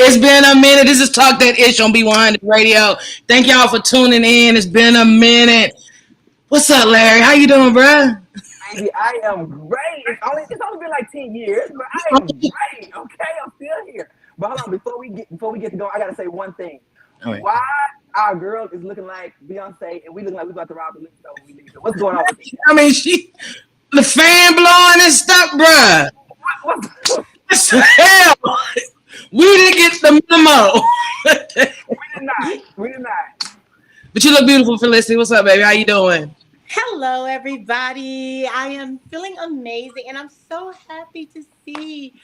It's been a minute. This is Talk That Ish on BE100 Radio. Thank y'all for tuning in. It's been a minute. What's up, Larry? How you doing, bruh? Baby, I am great. It's only been like 10 years, but I am great. Okay, I'm still here. But hold on, before we get to go, I gotta say one thing. Right. Why our girl is looking like Beyonce and we looking like we about to rob the liquor store when we leave? So what's going on with this? I mean, the fan blowing and stuff, bruh. What the hell? We didn't get the memo. We did not. But you look beautiful, Felicity. What's up, baby? How you doing? Hello, everybody. I am feeling amazing, and I'm so happy to see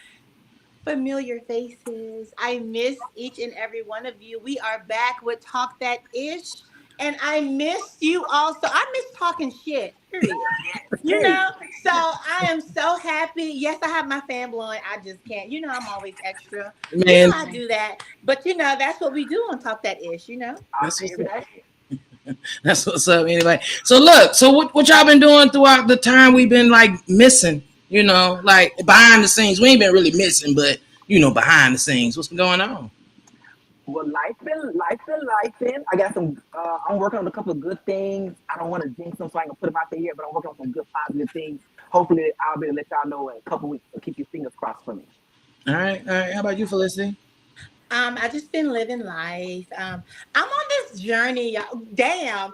familiar faces. I miss each and every one of you. We are back with Talk That Ish, and I miss you also. I miss talking shit, period. You know? So I am so happy. Yes, I have my fan blowing. I just can't. You know, I'm always extra. Man. You know, I do that. But, you know, that's what we do on Talk That Ish, you know? That's what's up, anyway. So look, what y'all been doing throughout the time we've been like missing, you know, like behind the scenes? We ain't been really missing, but you know, behind the scenes, what's been going on? Well, life been. I got some. I'm working on a couple of good things. I don't want to jinx them, so I ain't gonna put them out there yet. But I'm working on some good positive things. Hopefully, I'll be able to let y'all know in a couple weeks. So keep your fingers crossed for me. All right. How about you, Felicity? I just been living life. I'm on this journey, y'all. Damn.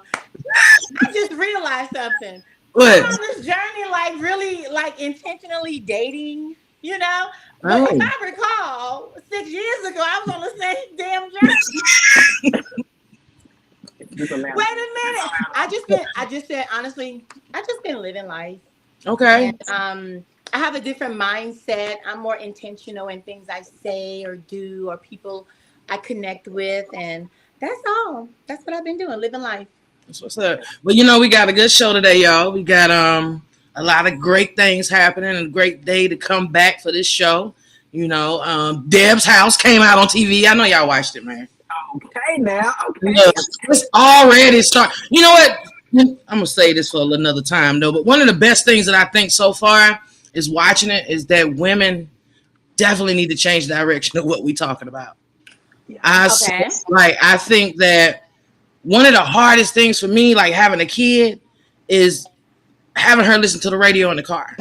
I just realized something. What? I'm on this journey, like really like intentionally dating, you know? But Oh. if I recall, 6 years ago, I was on the same damn journey. Wait a minute. I just said honestly, I just been living life. Okay. And, I have a different mindset. I'm more intentional in things I say or do or people I connect with. And that's all. That's what I've been doing, living life. That's what's up. Well, you know, we got a good show today, y'all. We got a lot of great things happening and a great day to come back for this show. You know, Deb's house came out on TV. I know y'all watched it, man. Okay, now. Okay. Look, it's already started. You know what? I'm going to say this for another time, though. But one of the best things that I think so far is watching it is that women definitely need to change the direction of what we're talking about. Yeah. I think that one of the hardest things for me, like having a kid, is having her listen to the radio in the car.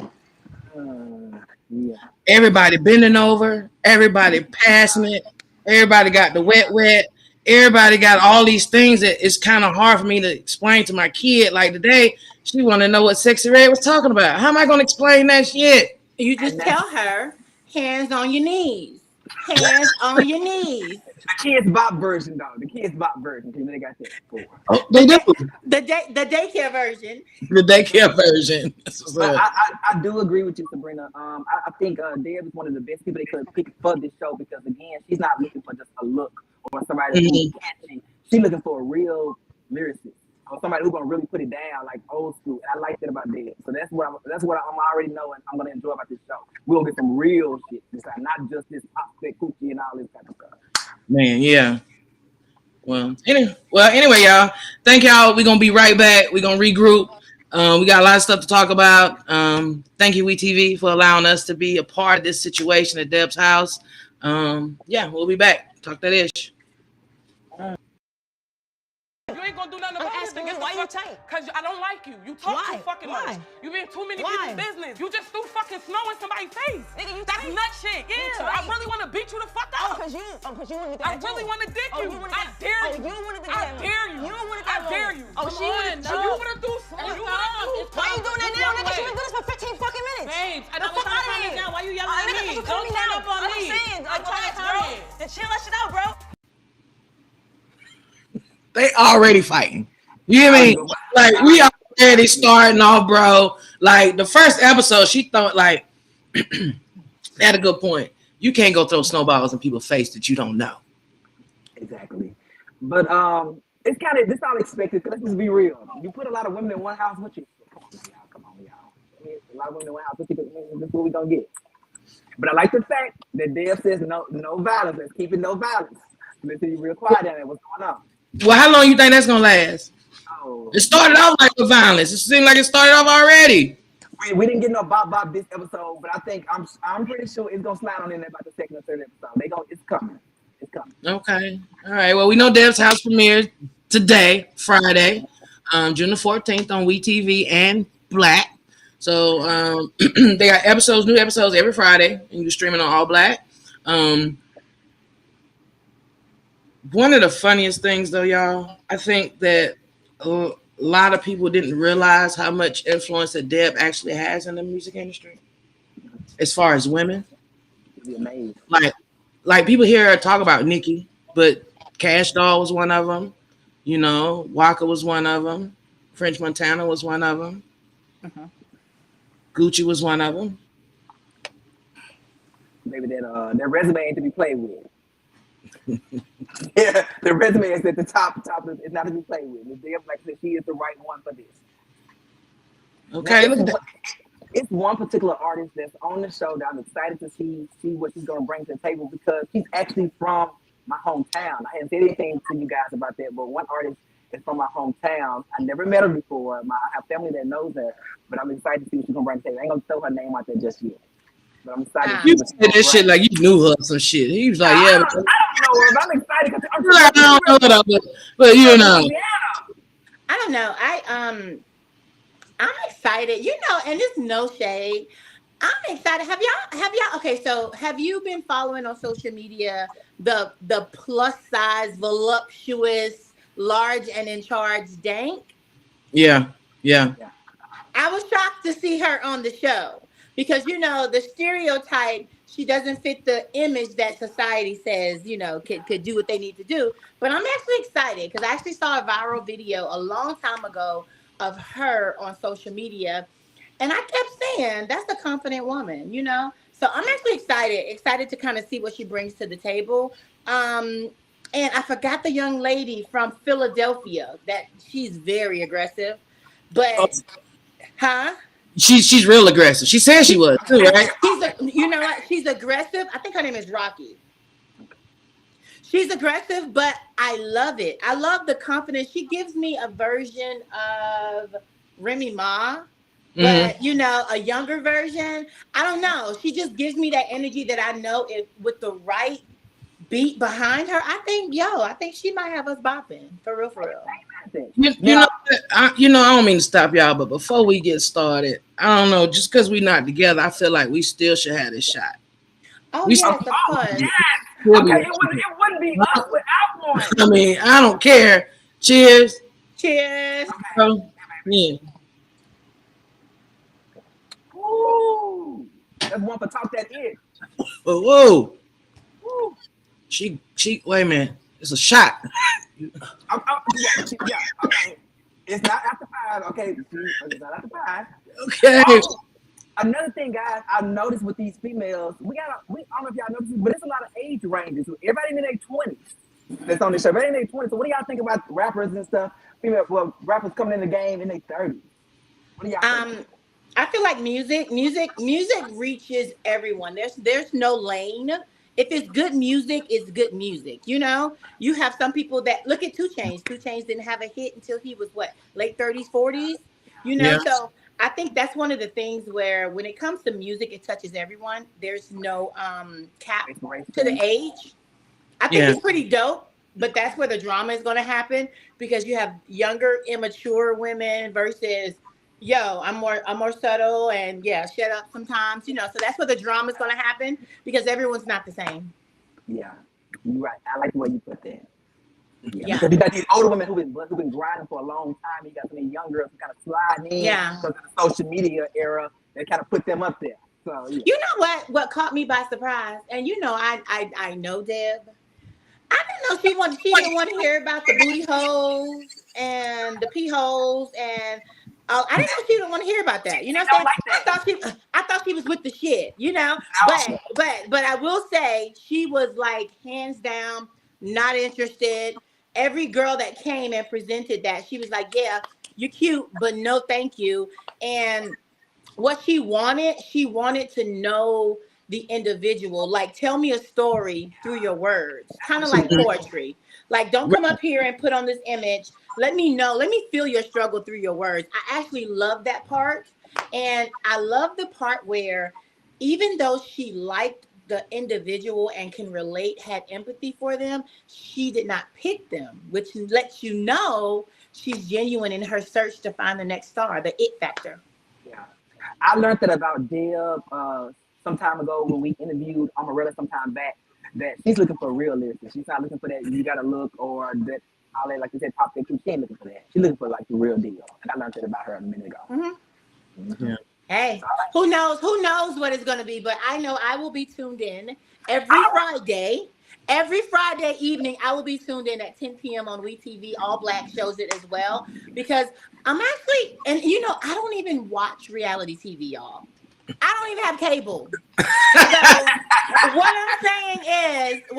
Yeah. Everybody bending over, everybody passing it, everybody got the wet. Everybody got all these things that it's kind of hard for me to explain to my kid. Like today, she want to know what Sexy Red was talking about. How am I going to explain that shit? You just tell her, hands on your knees. Hands on your knees. The Kids Bop version, though. The Kids Bop version. They got that before. Oh, they do. The daycare version. The daycare version. But I do agree with you, Sabrina. I think Deb is one of the best people they could pick for this show because, again, she's not looking for just a look or somebody who's catchy. She's looking for a real lyricist or somebody who's gonna really put it down like old school. And I like that about Deb. So that's what I'm already knowing I'm gonna enjoy about this show. We'll get some real shit this time, not just this pop spec coochie and all this kind of stuff. Man, yeah. Well, anyway, y'all. Thank y'all. We're gonna be right back. We're gonna regroup. We got a lot of stuff to talk about. Thank you, WeTV, for allowing us to be a part of this situation at Deb's house. Yeah, we'll be back. Talk that ish. You ain't gonna do nothing about it. Why you tight? Cause I don't like you. You talk too fucking much. You be in too many people's business. You just threw fucking snow in somebody's face. Nigga, you That's tight? nut shit. Yeah, I really want to beat you the fuck up. Cause you want to I really want to dick you. I dare you. You wanted to I dare you. You wanted I dare you. Oh, she wanted to. You wanna do? You wanna do? Why you doing that now, nigga? She been doing this for 15 fucking minutes. Babes, I The know fuck what out of time here. is now. Why you yelling at me? Don't Don't turn up on me. I'm saying, I'm trying to bro. Then chill that shit out, bro. They already fighting. You hear me? Like we already starting off, bro. Like the first episode, she thought like they had a good point. You can't go throw snowballs in people's face that you don't know. Exactly. But it's kind of this all expected. Let's just be real. You put a lot of women in one house with you. Come on, y'all. A lot of women in one house with you. This is what we gonna get. But I like the fact that Deb says no violence. Let's keep it no violence. Let's be real quiet down there. What's going on? Well, how long you think that's gonna last? Oh, It started off like with violence. It seemed like it started off already. we didn't get no bop this episode, but I think I'm pretty sure it's gonna slide on in there about the second or third episode. It's coming. Okay. All right. Well, we know Deb's house premieres today, Friday, June the 14th on WeTV and Black. So they got new episodes every Friday, and you stream it on All Black. Um, One of the funniest things, though, y'all, I think that a lot of people didn't realize how much influence that Deb actually has in the music industry, as far as women. Be amazed. Like people hear her talk about Nicki, but Cash Doll was one of them. You know, Waka was one of them. French Montana was one of them. Mhm. Gucci was one of them. Maybe that resume ain't to be played with. Yeah, the resume is at the top. It's not to be played with. Ms. Deb, like I said, she is the right one for this. Okay, Now, look at that. it's one particular artist that's on the show that I'm excited to see what she's going to bring to the table because she's actually from my hometown. I haven't said anything to you guys about that, but one artist is from my hometown. I never met her before. I have family that knows her, but I'm excited to see what she's going to bring to the table. I ain't going to throw her name out there just yet, but I'm excited to see You what she's said going to this shit bring. like you knew her some shit. He was like, I yeah, don't know her, but I'm excited because I'm I don't know her, but you know. I don't know. I'm excited. You know, and it's no shade. I'm excited. Have y'all okay, so have you been following on social media the plus size, voluptuous, large and in charge Dank? Yeah, yeah. I was shocked to see her on the show because you know the stereotype, she doesn't fit the image that society says, you know, could do what they need to do. But I'm actually excited because I actually saw a viral video a long time ago of her on social media. And I kept saying, that's a confident woman, you know? So I'm actually excited to kind of see what she brings to the table. And I forgot the young lady from Philadelphia that she's very aggressive, Oh, but huh? she's real aggressive. She said she was too, right? You know what? She's aggressive. I think her name is Rocky. She's aggressive, but I love it. I love the confidence. She gives me a version of Remy Ma, Mm-hmm. but you know, a younger version. I don't know. She just gives me that energy that I know if with the right beat behind her, I think she might have us bopping for real, for real. You know, I don't mean to stop y'all, but before we get started, I don't know, just because we're not together, I feel like we still should have this shot. Oh We yes, still, of course. Okay, it wouldn't be us without one. I mean, I don't care. Cheers. Cheers. So, yeah. Ooh, that's one for talk that is. But whoa. She wait a minute. It's a shot. Yeah, okay. It's not after 5, okay? It's not after 5. Okay. Another thing, guys, I've noticed with these females, I don't know if y'all noticed this, but it's a lot of age ranges. Everybody in their 20s that's on the show. Everybody in their 20s. So what do y'all think about rappers and stuff? Rappers coming in the game in their 30s. What do y'all think? I feel like music reaches everyone. There's no lane. If it's good music, it's good music. You know, you have some people that look at 2 Chainz. 2 Chainz didn't have a hit until he was what, late 30s, 40s. You know, Yeah. so I think that's one of the things where when it comes to music, it touches everyone. There's no cap to the age. I think it's pretty dope, but that's where the drama is going to happen because you have younger, immature women versus, yo, I'm more subtle and yeah, shut up sometimes, you know. So that's where the drama is going to happen because everyone's not the same. Yeah, you're right. I like the way you put that. Yeah. Because you got these older women who've been grinding for a long time. You got some of these younger who kind of slide in because of the social media era that kind of put them up there. So yeah. You know what caught me by surprise, and you know I know Deb. I didn't know she didn't want to hear about the booty holes and the pee holes and I didn't know she didn't want to hear about that. You know what I'm saying? I thought she was with the shit, you know. But I will say she was like hands down not interested. Every girl that came and presented that, she was like, yeah, you're cute, but no thank you. And what she wanted to know the individual. Like, tell me a story through your words, kind of like poetry. Like, don't come up here and put on this image. Let me know. Let me feel your struggle through your words. I actually love that part. And I love the part where even though she liked the individual and can relate, had empathy for them, she did not pick them, which lets you know she's genuine in her search to find the next star, the it factor. Yeah. I learned that about Deb some time ago when we interviewed Amarella some time back, that she's looking for real lyricists. She's not looking for that you gotta look or that all that, like you said, pop that she ain't looking for that. She's looking for like the real deal. And I learned that about her a minute ago. Yeah. Hey, who knows what it's going to be, but I know I will be tuned in every Friday evening. I will be tuned in at 10 p.m. on WeTV. All Black shows it as well, because I'm actually, and I don't even watch reality TV, y'all. I don't even have cable. So what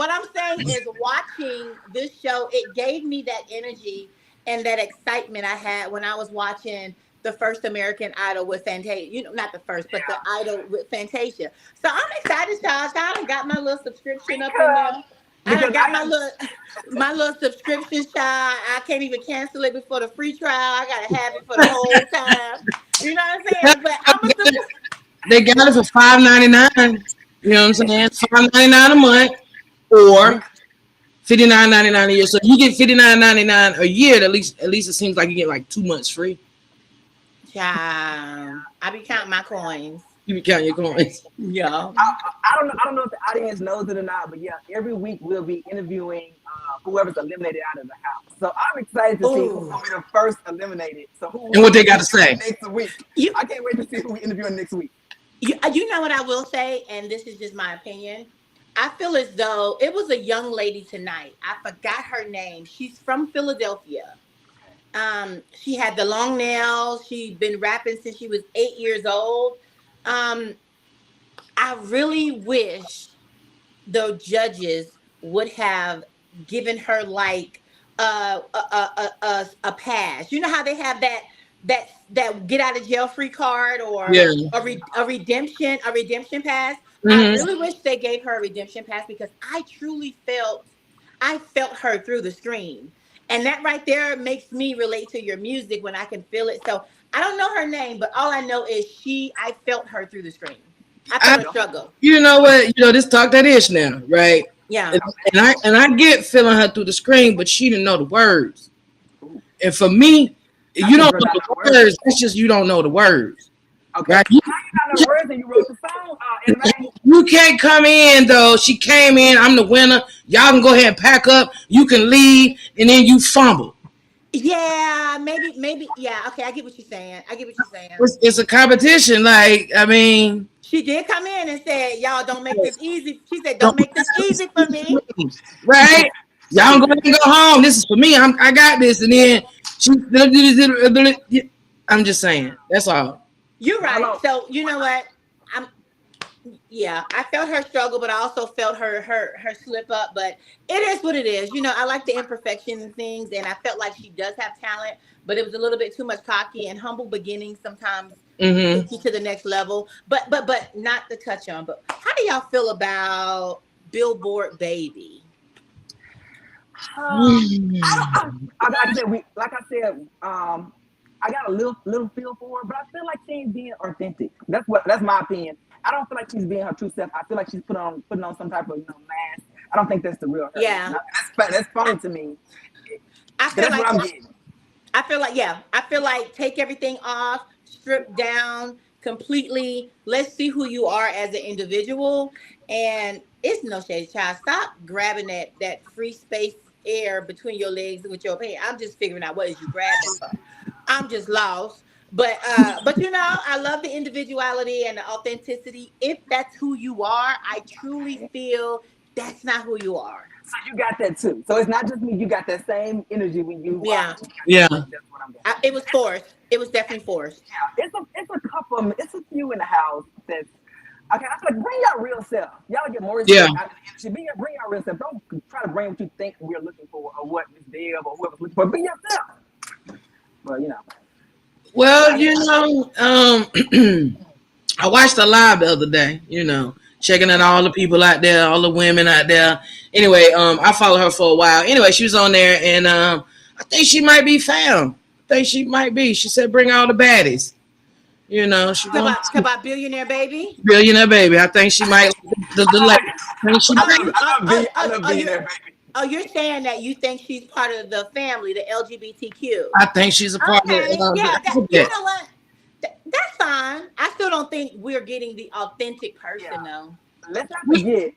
I'm saying is watching this show, it gave me that energy and that excitement I had when I was watching the first American Idol with Fantasia. Not the first, but the Idol with Fantasia. So I'm excited, y'all. I got my little subscription up in there. I got my little subscription, child. I can't even cancel it before the free trial. I gotta have it for the whole time. You know what I'm saying? But they got it for $5.99. You know what I'm saying? $5.99 a month or $59.99 a year. So you get $59.99 a year. At least it seems like you get like 2 months free. Child, I be counting my coins. You be counting your coins. Yeah. I don't know if the audience knows it or not, but yeah, every week we'll be interviewing whoever's eliminated out of the house. So I'm excited to see who's going to be the first eliminated. So and what they got to say next week. I can't wait to see who we interviewing next week. You know what I will say, and this is just my opinion. I feel as though it was a young lady tonight. I forgot her name. She's from Philadelphia. She had the long nails. She'd been rapping since she was 8 years old. I really wish the judges would have given her like a pass. You know how they have that get out of jail free card or a redemption pass. Mm-hmm. I really wish they gave her a redemption pass, because I truly felt her through the screen. And that right there makes me relate to your music when I can feel it. So I don't know her name, but all I know is I felt her through the screen. I felt her struggle. You know what? This talk that ish now, right? Yeah. And I get feeling her through the screen, but she didn't know the words. And for me, you don't know the words. It's just you don't know the words. Okay. Right? You don't know the words and you wrote the song. You can't come in though. She came in. I'm the winner. Y'all can go ahead and pack up. You can leave, and then you fumble. Yeah, maybe. Yeah, okay. I get what you're saying. It's a competition. Like, I mean, she did come in and said, "Y'all don't make this easy." She said, "Don't make this easy for me." Right? Y'all go ahead and go home. This is for me. I got this, and then I'm just saying. That's all. You're right. So you know what? I felt her struggle, but I also felt her slip up. But it is what it is. I like the imperfection and things, and I felt like she does have talent, but it was a little bit too much cocky, and humble beginnings sometimes take you to the next level. But not to touch on. But how do y'all feel about Billboard Baby? I got a little feel for her, but I feel like she ain't being authentic. That's my opinion. I don't feel like she's being her true self. I feel like she's putting on some type of mask. I don't think that's the real her. Yeah, that's funny to me. I feel that's like what I'm getting. I feel like take everything off, strip down completely. Let's see who you are as an individual. And it's no shade, child. Stop grabbing that free space air between your legs with your pants. I'm just figuring out what is you grabbing for. I'm just lost. But I love the individuality and the authenticity. If that's who you are, I truly feel that's not who you are. So you got that too. So it's not just me. You got that same energy when you. Yeah. That's what I'm doing. It was forced. It was definitely forced. Yeah. It's a couple. It's a few in the house that's. Okay, I feel like bring your real self. Y'all get more respect out of the energy. Bring your real self. Don't try to bring what you think we're looking for or what Miss Deb or whoever's looking for. Be yourself. Well, Well, I watched a live the other day, checking out all the people out there, all the women out there. Anyway, I followed her for a while. Anyway, she was on there, and I think she might be found. She said, bring all the baddies. She about Billionaire Baby? Billionaire Baby. I think she might The lady. I love being there, baby. Oh, you're saying that you think she's part of the family, the LGBTQ. I think she's a part of Yeah, you the know what? That's fine. I still don't think we're getting the authentic person, though. Let's not forget,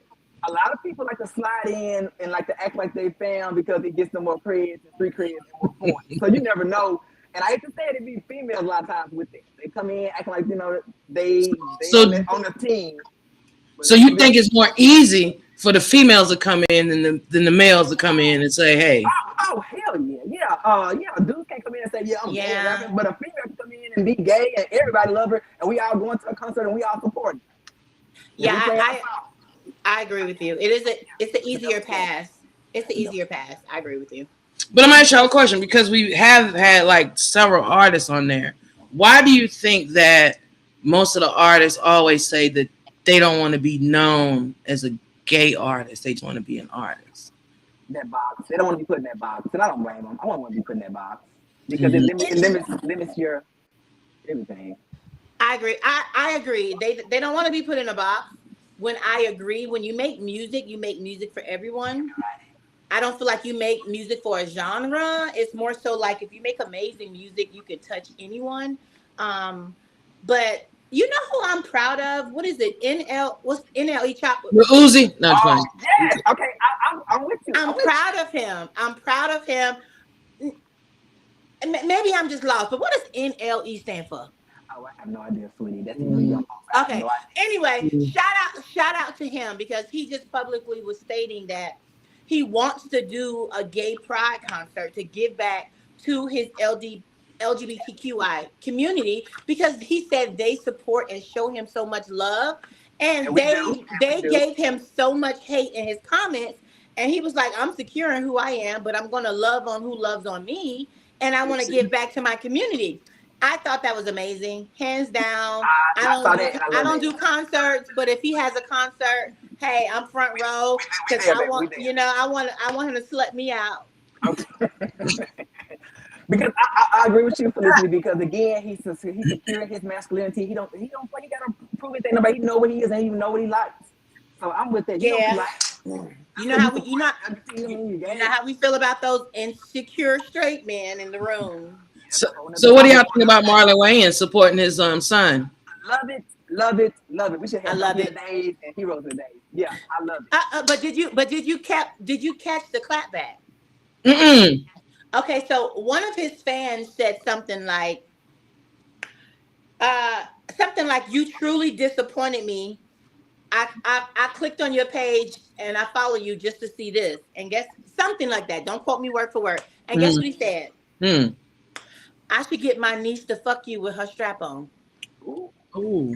a lot of people like to slide in and like to act like they found because it gets them more creds and free creds and more points. So you never know. And I hate to say it, be females a lot of times with it. They come in acting like, you know, they on the team. So you think it's more easy for the females to come in than the males to come in and say, hey. Oh hell yeah. Yeah. Dudes can't come in and say, yeah, I'm gay rapping, but a female can come in and be gay and everybody love her and we all going to a concert and we all support her. Yeah, I agree with you. It's the easier pass. It's the easier pass. I agree with you. But I'm gonna ask y'all a question because we have had like several artists on there. Why do you think that most of the artists always say that they don't want to be known as a gay artist? They just want to be an artist. That box. They don't want to be put in that box. And I don't blame them. I don't want to be put in that box. Because it limits your everything. I agree. I agree. They don't want to be put in a box. When I agree, when you make music for everyone. I don't feel like you make music for a genre. It's more so like if you make amazing music, you can touch anyone. But you know who I'm proud of? What is it? What's NLE Chop? Uzi? No, it's fine. Yes. Okay, I'm with you. I'm proud of him. I'm proud of him. Maybe I'm just lost, but what does NLE stand for? Oh, I have no idea, sweetie. That's okay. No anyway, shout out to him because he just publicly was stating that he wants to do a gay pride concert to give back to his LGBTQI community because he said they support and show him so much love, and they gave him so much hate in his comments, and he was like, I'm secure in who I am, but I'm going to love on who loves on me, and I want to give back to my community. I thought that was amazing, hands down. I don't do concerts, but if he has a concert, hey, I'm front row because I want him to slut me out. Okay. Because I agree with you, Felicity. Because again, he's securing his masculinity. He don't he gotta prove anything. Nobody know what he is and even know what he likes. So I'm with that. You know how we feel about those insecure straight men in the room. So what do y'all think about Marlon Wayans supporting his son? Love it. We should have days and heroes of the days. Yeah, I love it. But did you catch the clapback? Mm-mm. Okay, so one of his fans said something like, "You truly disappointed me. I clicked on your page and I follow you just to see this." And guess something like that. Don't quote me word for word. And guess what he said? I should get my niece to fuck you with her strap on. Ooh.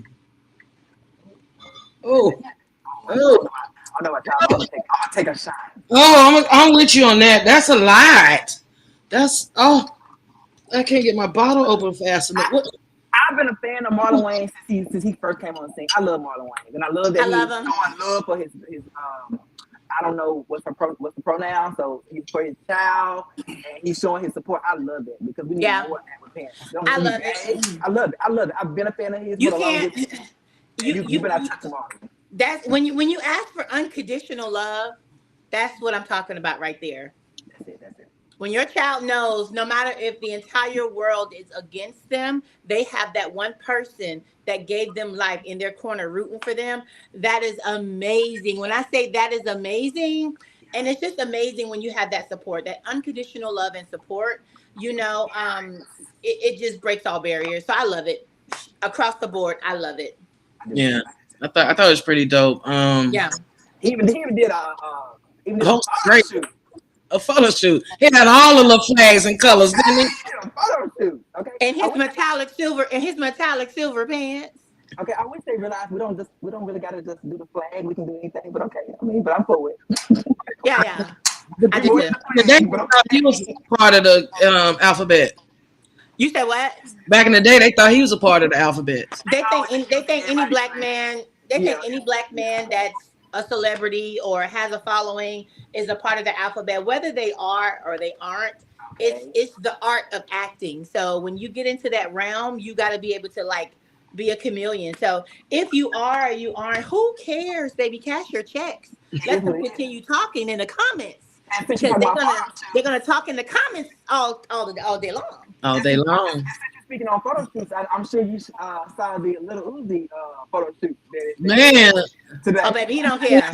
I know what y'all. I'm gonna take a shot. Oh, I'm with you on that. That's a lot. I can't get my bottle open fast enough. I've been a fan of Marlon Wayans since he first came on the scene. I love Marlon Wayans, and I love that he's showing love for his I don't know what's the pronoun, so he's for his child, and he's showing his support. I love it because we need more of that with parents. I love it. I've been a fan of his. You better touch him on. That's when you ask for unconditional love. That's what I'm talking about right there. That's it. When your child knows, no matter if the entire world is against them, they have that one person that gave them life in their corner rooting for them. That is amazing. When I say that is amazing, and it's just amazing when you have that support, that unconditional love and support, it just breaks all barriers. So I love it. Across the board, I love it. Yeah. I thought it was pretty dope. Yeah. He even did great. A photo shoot. He had all the little flags and colors, didn't he? A photo shoot. Okay. And his metallic silver pants. Okay, I wish they realized we don't really gotta just do the flag. We can do anything, but okay. But I'm for it. Yeah. I thought he was part of the alphabet. You said what? Back in the day, they thought he was a part of the alphabet. They think any black man. Any black man that's a celebrity or has a following is a part of the alphabet, whether they are or they aren't. It's the art of acting. So when you get into that realm, you got to be able to be a chameleon. So if you are, you aren't. Who cares, baby? Cash your checks. Let them continue talking in the comments because they're gonna talk in the comments all day long. All day long. Speaking on photo shoots, I'm sure you saw the little Uzi photo shoot. Man, today. Oh baby, he don't care.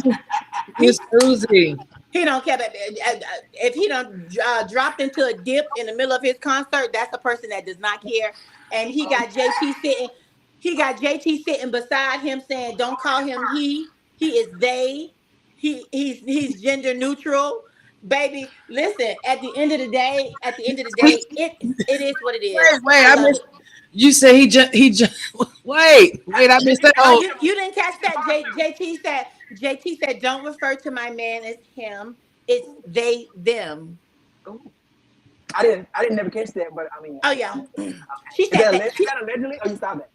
He's Uzi. He don't care. If he don't dropped into a dip in the middle of his concert, that's a person that does not care. And he got JT sitting. He got JT sitting beside him, saying, "Don't call him he. He is they. He's gender neutral." Baby, listen. At the end of the day, it is what it is. Wait, I missed. You say he just. Wait, I missed that. Oh, you didn't catch that. JT said, "Don't refer to my man as him. It's they, them." Ooh. I didn't never catch that, but I mean. Oh yeah. Okay. She said that allegedly, or you saw that?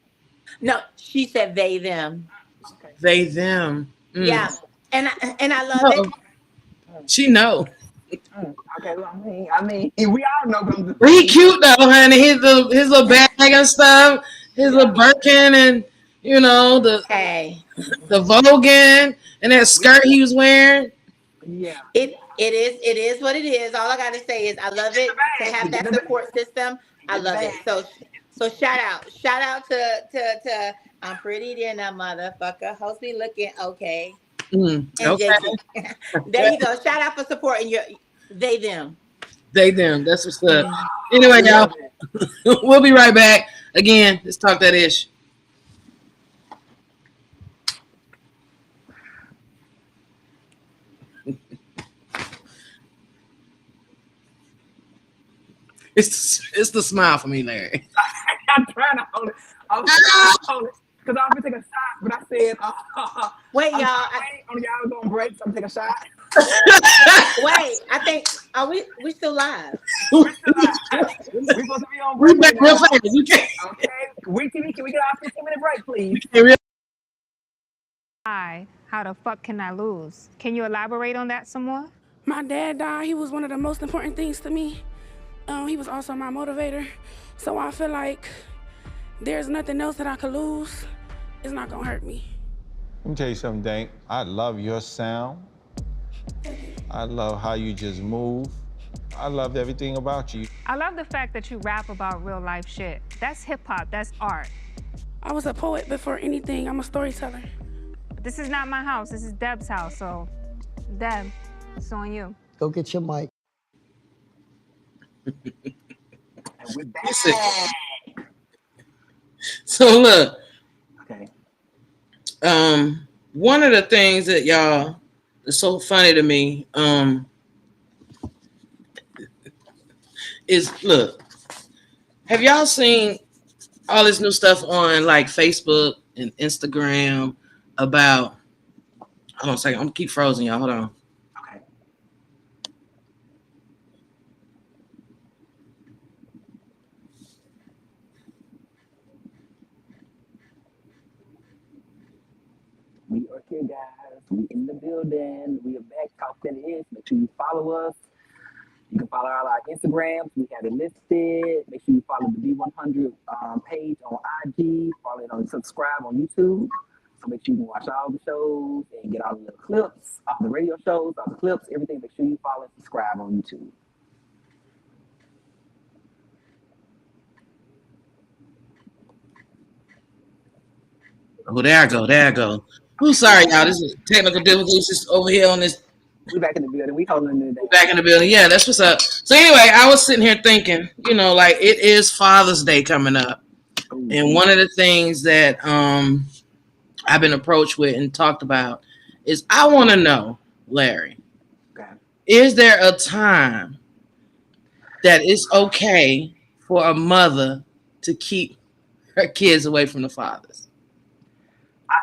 No, she said they, them. Okay. They, them. Yeah, and I love it. She know. Okay, well, I mean, we all know them. He cute though, honey. His little bag and stuff, his little Birkin, and you know the Vogan and that skirt he was wearing. Yeah, it is what it is. All I gotta say is I love it to have that support system. I love it. So shout out to I'm pretty dinner, motherfucker. Host me looking okay. Okay. There you go. Shout out for supporting your they them. They them. That's what's up. Anyway, y'all, we'll be right back. Again, let's talk that ish. It's the smile for me, Larry. I'm trying to hold it. I'm trying to hold it. Because I was going to take a shot, but I said, wait, y'all. Y'all going to break, so I'm going to take a shot. Wait, I think, are we still live? We're still live. We're supposed to be on break. We're back real fast. Okay. Can we get our 15-minute break, please? How the fuck can I lose? Can you elaborate on that some more? My dad died. He was one of the most important things to me. He was also my motivator. So I feel like there's nothing else that I could lose. It's not gonna hurt me. Let me tell you something, Dank. I love your sound. I love how you just move. I loved everything about you. I love the fact that you rap about real life shit. That's hip hop, that's art. I was a poet before anything. I'm a storyteller. But this is not my house, this is Deb's house, so Deb, it's on you. Go get your mic. Listen. So look. Okay. One of the things that y'all is so funny to me, is look. Have y'all seen all this new stuff on like Facebook and Instagram about? Hold on a second. I'm gonna keep frozen, y'all. Hold on. We are here, guys. We in the building. We are back. Talk that is. Make sure you follow us. You can follow all our Instagrams. We have it listed. Make sure you follow the BE100 page on IG. Follow it on subscribe on YouTube. So make sure you can watch all the shows and get all the little clips, all the radio shows, all the clips, everything. Make sure you follow and subscribe on YouTube. Oh, there I go. I'm sorry, y'all. This is technical difficulties just over here on this. We back in the building. We holding it today. Back in the building. Yeah, that's what's up. So anyway, I was sitting here thinking, you know, like it is Father's Day coming up. And one of the things that I've been approached with and talked about is I want to know, Larry, is there a time that it's okay for a mother to keep her kids away from the fathers? I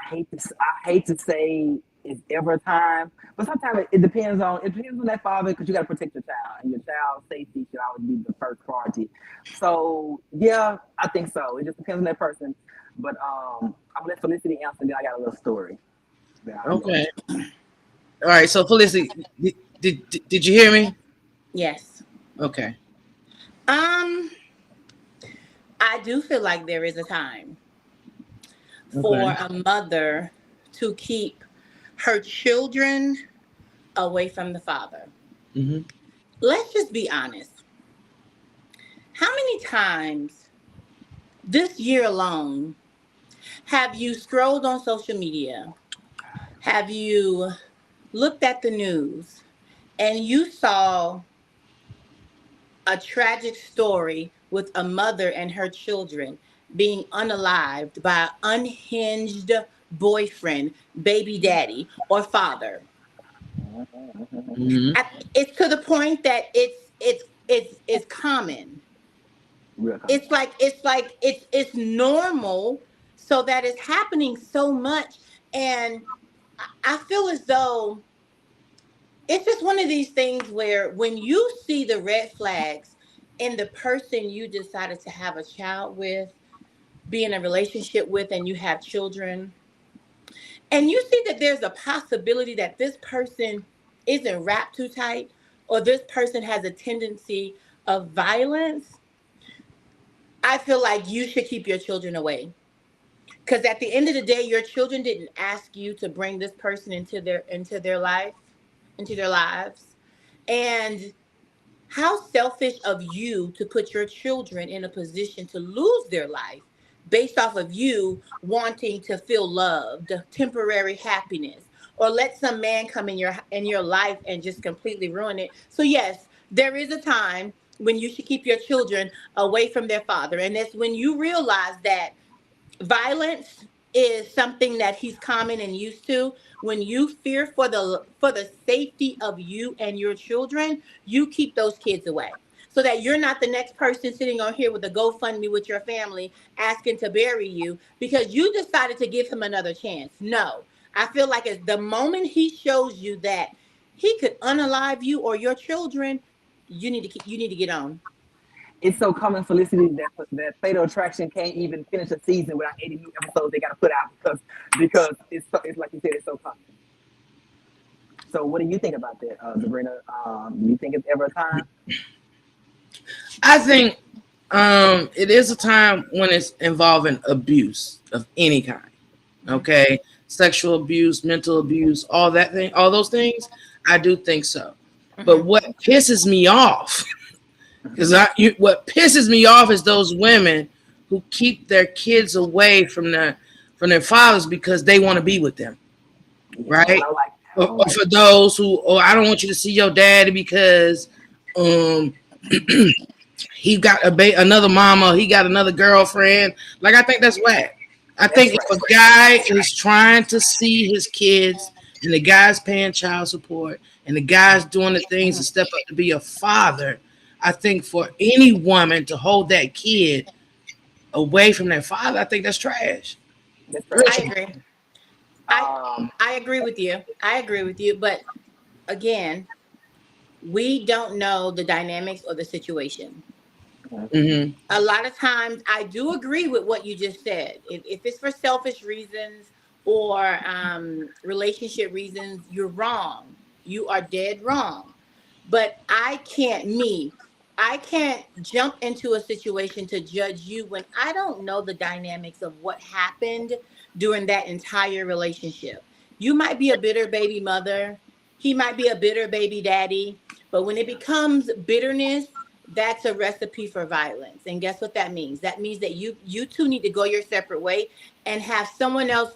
hate to say it's ever a time, but sometimes it depends on that father, because you got to protect your child, and your child's safety should always be the first priority. So yeah, I think so. It just depends on that person. But I'm gonna let Felicity answer, then I got a little story. Okay. All right. So Felicity, did you hear me? Yes. Okay. I do feel like there is a time. for a mother to keep her children away from the father. Mm-hmm. Let's just be honest. How many times this year alone have you scrolled on social media? Have you looked at the news and you saw a tragic story with a mother and her children being unalived by an unhinged boyfriend, baby daddy, or father? Mm-hmm. It's to the point that it's common. It's normal, so that it's happening so much, and I feel as though it's just one of these things where when you see the red flags in the person you decided to have a child with, be in a relationship with, and you have children, and you see that there's a possibility that this person isn't wrapped too tight, or this person has a tendency of violence, I feel like you should keep your children away. Because at the end of the day, your children didn't ask you to bring this person into their life, into their lives. And how selfish of you to put your children in a position to lose their life based off of you wanting to feel loved, temporary happiness, or let some man come in your life and just completely ruin it. So yes, there is a time when you should keep your children away from their father, and that's when you realize that violence is something that he's common and used to. When you fear for the safety of you and your children, you keep those kids away, so that you're not the next person sitting on here with a GoFundMe with your family asking to bury you because you decided to give him another chance. No, I feel like it's the moment he shows you that he could unalive you or your children, you need to get on. It's so common, Felicity, that Fatal Attraction can't even finish a season without 80 new episodes they got to put out because it's like you said, it's so common. So what do you think about that, Sabrina? Do you think it's ever a time? I think it is a time when it's involving abuse of any kind. Okay, sexual abuse, mental abuse, all those things. I do think so. But what pisses me off, what pisses me off is those women who keep their kids away from their fathers because they want to be with them, right? Or for those who, I don't want you to see your daddy because he got another mama, he got another girlfriend. Like, I think that's whack. I think if a guy is trying to see his kids and the guy's paying child support and the guy's doing the things to step up to be a father, I think for any woman to hold that kid away from their father, I think that's trash. I agree. I agree with you. I agree with you. But again, we don't know the dynamics or the situation. Mm-hmm. A lot of times, I do agree with what you just said. If it's for selfish reasons or relationship reasons, you're wrong. You are dead wrong. But I can't jump into a situation to judge you when I don't know the dynamics of what happened during that entire relationship. You might be a bitter baby mother. He might be a bitter baby daddy. But when it becomes bitterness, that's a recipe for violence. And guess what that means? That means that you two need to go your separate way and have someone else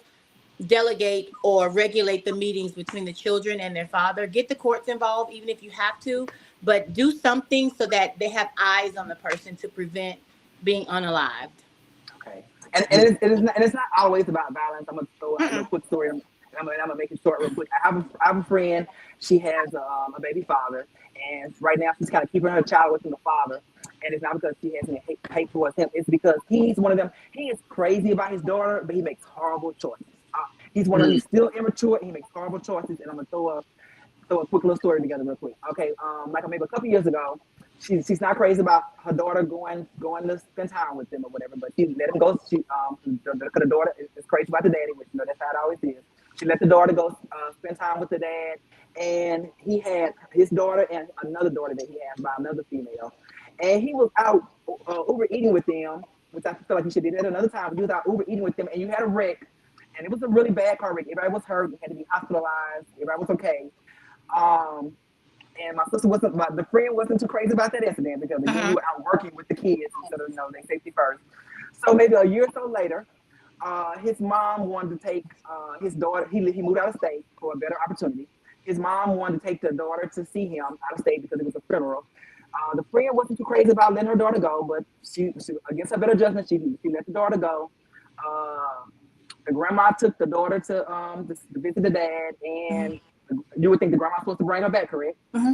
delegate or regulate the meetings between the children and their father. Get the courts involved, even if you have to, but do something so that they have eyes on the person to prevent being unalived. Okay. And it's not always about violence. I'm going to throw out a quick story. I'm gonna make it short real quick. I have a friend. She has a baby father, and right now she's kind of keeping her child away from the father. And it's not because she has any hate towards him. It's because he's one of them. He is crazy about his daughter, but he makes horrible choices. He's one of them. He's still immature, and he makes horrible choices. And I'm gonna throw a quick little story together real quick. Okay, like maybe a couple years ago, she's not crazy about her daughter going to spend time with them or whatever, but she let him go. Because the daughter is crazy about the daddy, which that's how it always is. She let the daughter go spend time with the dad, and he had his daughter and another daughter that he has by another female. And he was out overeating with them which I feel like you should do that another time. You was out Uber eating with them and you had a wreck, and it was a really bad car wreck. Everybody was hurt, had to be hospitalized. Everybody was okay. And my sister the friend wasn't too crazy about that incident because again, we were out working with the kids instead of, their safety first. So maybe a year or so later, his mom wanted to take his daughter. He moved out of state for a better opportunity. His mom wanted to take the daughter to see him out of state because it was a funeral. The friend wasn't too crazy about letting her daughter go, but she against her better judgment, she let the daughter go. The grandma took the daughter to visit the dad, and you would think the grandma's supposed to bring her back, correct? Mm-hmm.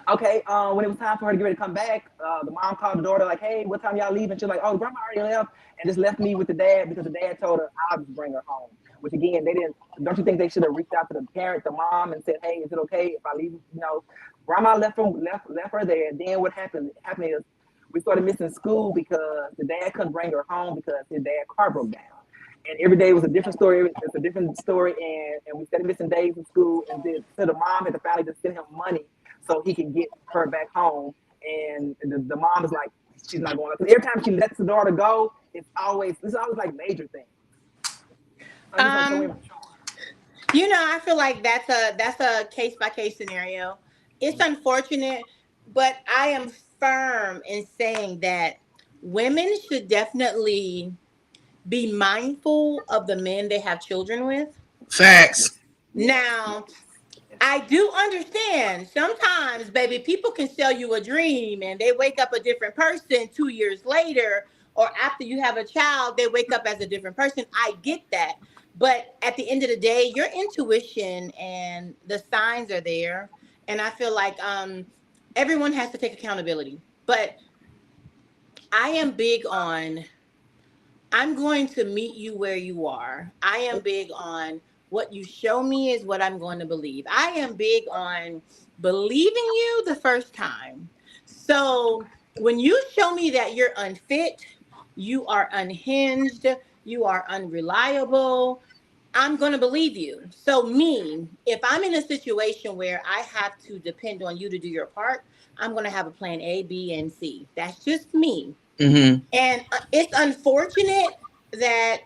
Okay, when it was time for her to get ready to come back, the mom called the daughter like, hey, what time y'all leaving? She's like, oh, grandma already left, and just left me with the dad because the dad told her I'll just bring her home. Which again, they didn't. Don't you think they should have reached out to the parent, the mom, and said, hey, is it okay if I leave? Grandma left her there. Then what happened is we started missing school because the dad couldn't bring her home because his dad's car broke down. And every day was a different story. It's a different story, and we started missing days in school. And then so the mom had to finally just send him money so he can get her back home. And the mom is like, she's not going. Every time she lets the daughter go, it's always like major things. I feel like that's a case by case scenario. It's unfortunate, but I am firm in saying that women should definitely be mindful of the men they have children with. Facts. Now, I do understand sometimes, baby, people can sell you a dream and they wake up a different person 2 years later, or after you have a child, they wake up as a different person. I get that. But at the end of the day, your intuition and the signs are there. And I feel like everyone has to take accountability. But I am big on, I'm going to meet you where you are. I am big on what you show me is what I'm going to believe. I am big on believing you the first time. So when you show me that you're unfit, you are unhinged, you are unreliable, I'm going to believe you. So me, if I'm in a situation where I have to depend on you to do your part, I'm going to have a plan A, B, and C. That's just me. Mm-hmm. And it's unfortunate that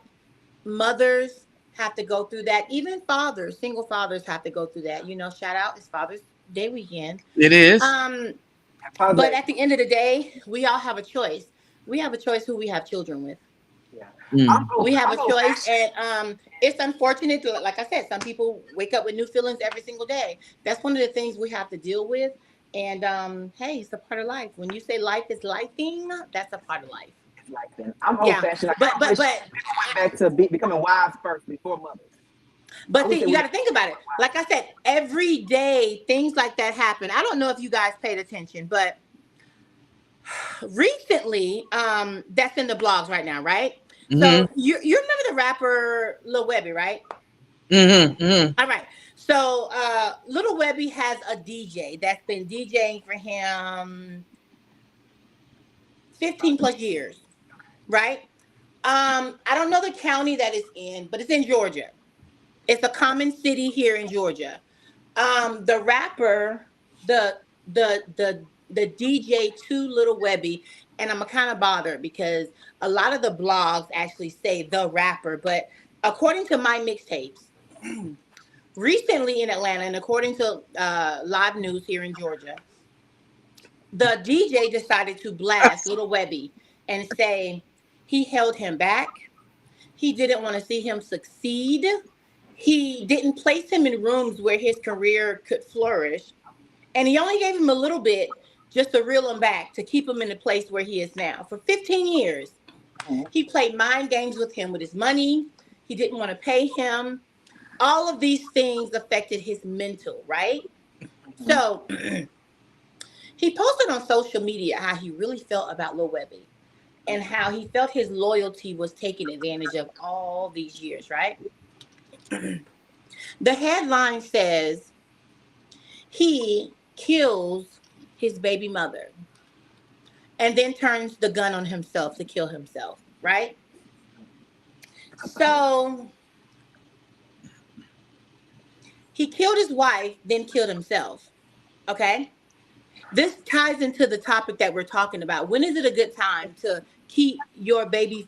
mothers have to go through that. Even fathers, single fathers have to go through that. Shout out, it's Father's Day weekend. It is. But at the end of the day, we all have a choice. We have a choice who we have children with. Yeah. We have a choice, and it's unfortunate. Like I said, some people wake up with new feelings every single day. That's one of the things we have to deal with. And hey, it's a part of life. When you say life is lifing, that's a part of life. It's like that. I'm old-fashioned. But went back to becoming wives first before mothers. But see, you got to think about it. Like I said, every day things like that happen. I don't know if you guys paid attention, but recently, that's in the blogs right now, right? Mm-hmm. So you remember the rapper Lil Webby, right? Mm-hmm. Mm-hmm. All right. So Lil Webby has a DJ that's been DJing for him 15 plus years, right? I don't know the county that it's in, but it's in Georgia. It's a common city here in Georgia. The rapper, the DJ to Lil Webby, and I'm kind of bothered because a lot of the blogs actually say the rapper, but according to my mixtapes, recently in Atlanta, and according to live news here in Georgia, the DJ decided to blast Lil Webby and say he held him back. He didn't want to see him succeed. He didn't place him in rooms where his career could flourish. And he only gave him a little bit just to reel him back, to keep him in the place where he is now. For 15 years, he played mind games with him with his money. He didn't want to pay him. All of these things affected his mental, right? So he posted on social media how he really felt about Lil Webby and how he felt his loyalty was taken advantage of all these years, right? The headline says he kills his baby mother and then turns the gun on himself to kill himself, right? So he killed his wife, then killed himself. Okay? This ties into the topic that we're talking about. When is it a good time to keep your baby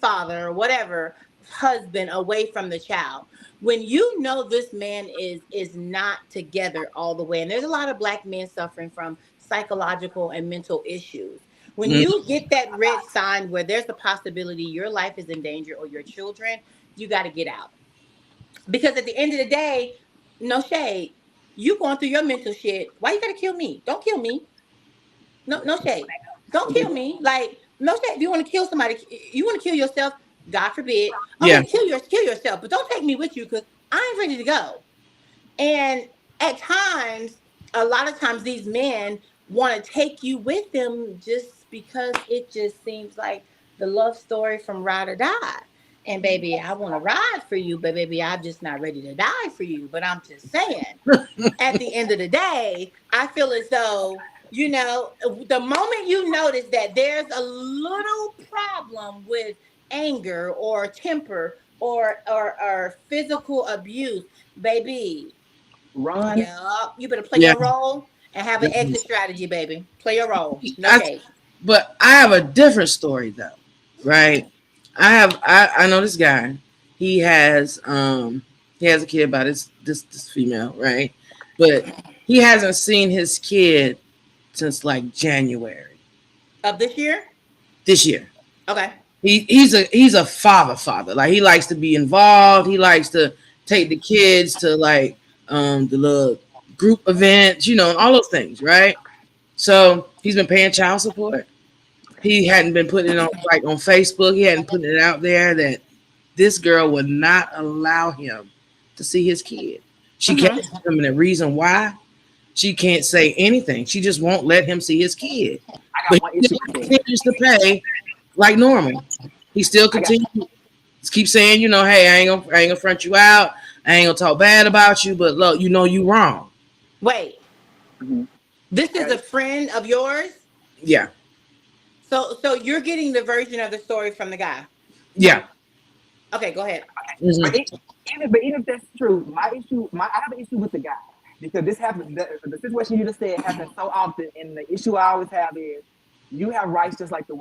father or whatever husband away from the child. When you know this man is not together all the way, and there's a lot of black men suffering from psychological and mental issues. When Mm. you get that red sign where there's a possibility your life is in danger or your children, you got to get out. Because at the end of the day, no shade, you going through your mental shit. Why you got to kill me? Don't kill me. No shade. Don't kill me. Like, no shade. If you want to kill somebody, you want to kill yourself, God forbid. Yeah. Okay, kill yourself, but don't take me with you because I ain't ready to go. And at times, a lot of times, these men want to take you with them just because it just seems like the love story from Ride or Die. And baby, I want to ride for you, but baby, I'm just not ready to die for you. But I'm just saying, at the end of the day, I feel as though, the moment you notice that there's a little problem with anger or temper or physical abuse, baby, Run. yeah, you better play your role and have an exit strategy, baby. Play your role. No shade. But I have a different story though, right? I know this guy. He has a kid by this female, right? But he hasn't seen his kid since like January of this year. This year. Okay. He's a father. Like, he likes to be involved. He likes to take the kids to like the little group events, and all those things, right? So he's been paying child support. He hadn't been putting it on on Facebook. He hadn't put it out there that this girl would not allow him to see his kid. She can't give him a reason why. She can't say anything. She just won't let him see his kid. But he continues to pay like normal. He still continues to keep saying, hey, I ain't gonna front you out. I ain't gonna talk bad about you, but look, you wrong. Wait. This is a friend of yours? Yeah. So you're getting the version of the story from the guy? Yeah. Okay, go ahead. But even if that's true, I have an issue with the guy because this happens. The situation you just said happens so often, and the issue I always have is you have rights just like the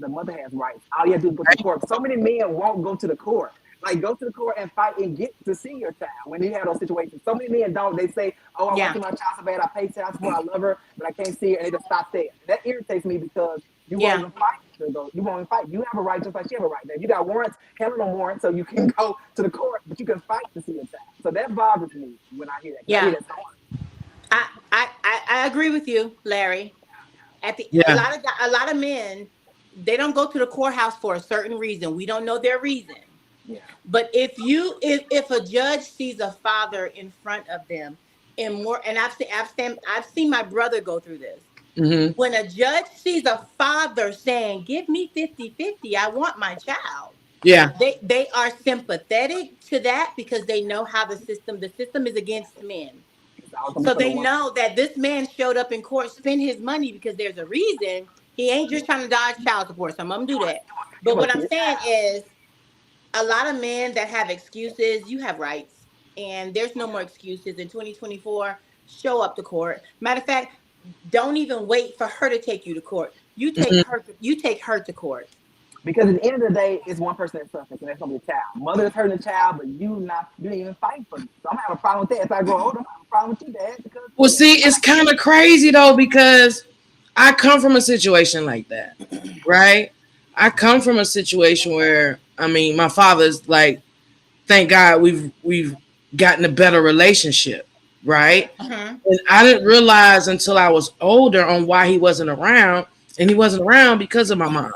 mother has rights. All you have to do is go to the court. So many men won't go to the court. Like, go to the court and fight and get to see your child when you have those situations. So many men don't. They say, oh, I want to see my child so bad. I pay child support. I love her, but I can't see her. And they just stop there. That irritates me because you won't even fight. You won't even fight. You have a right just like she have a right. Now, you got warrants, handle them warrants, so you can go to the court, but you can fight to see your child. So that bothers me when I hear that. Yeah. I agree with you, Larry. A lot of men, they don't go to the courthouse for a certain reason. We don't know their reason. Yeah. But if a judge sees a father in front of them, and I've seen my brother go through this. Mm-hmm. When a judge sees a father saying, give me 50-50, I want my child. Yeah. They are sympathetic to that because they know how the system is against men. So they know that this man showed up in court, spent his money because there's a reason. He ain't just trying to dodge child support. Some of them do that. But what I'm saying is, a lot of men that have excuses, you have rights. And there's no more excuses. In 2024, show up to court. Matter of fact, don't even wait for her to take you to court. You take her to court. Because at the end of the day, it's one person that suffers, and that's gonna be the child. Mother is hurting the child, but you didn't even fight for me. So I'm having a problem with that. If I grow older, I'm having a problem with you, Dad. Well, see, it's kind of crazy though, because I come from a situation like that, right? I come from a situation where, my father's like, thank God we've gotten a better relationship, right? And I didn't realize until I was older on why he wasn't around, and he wasn't around because of my mom.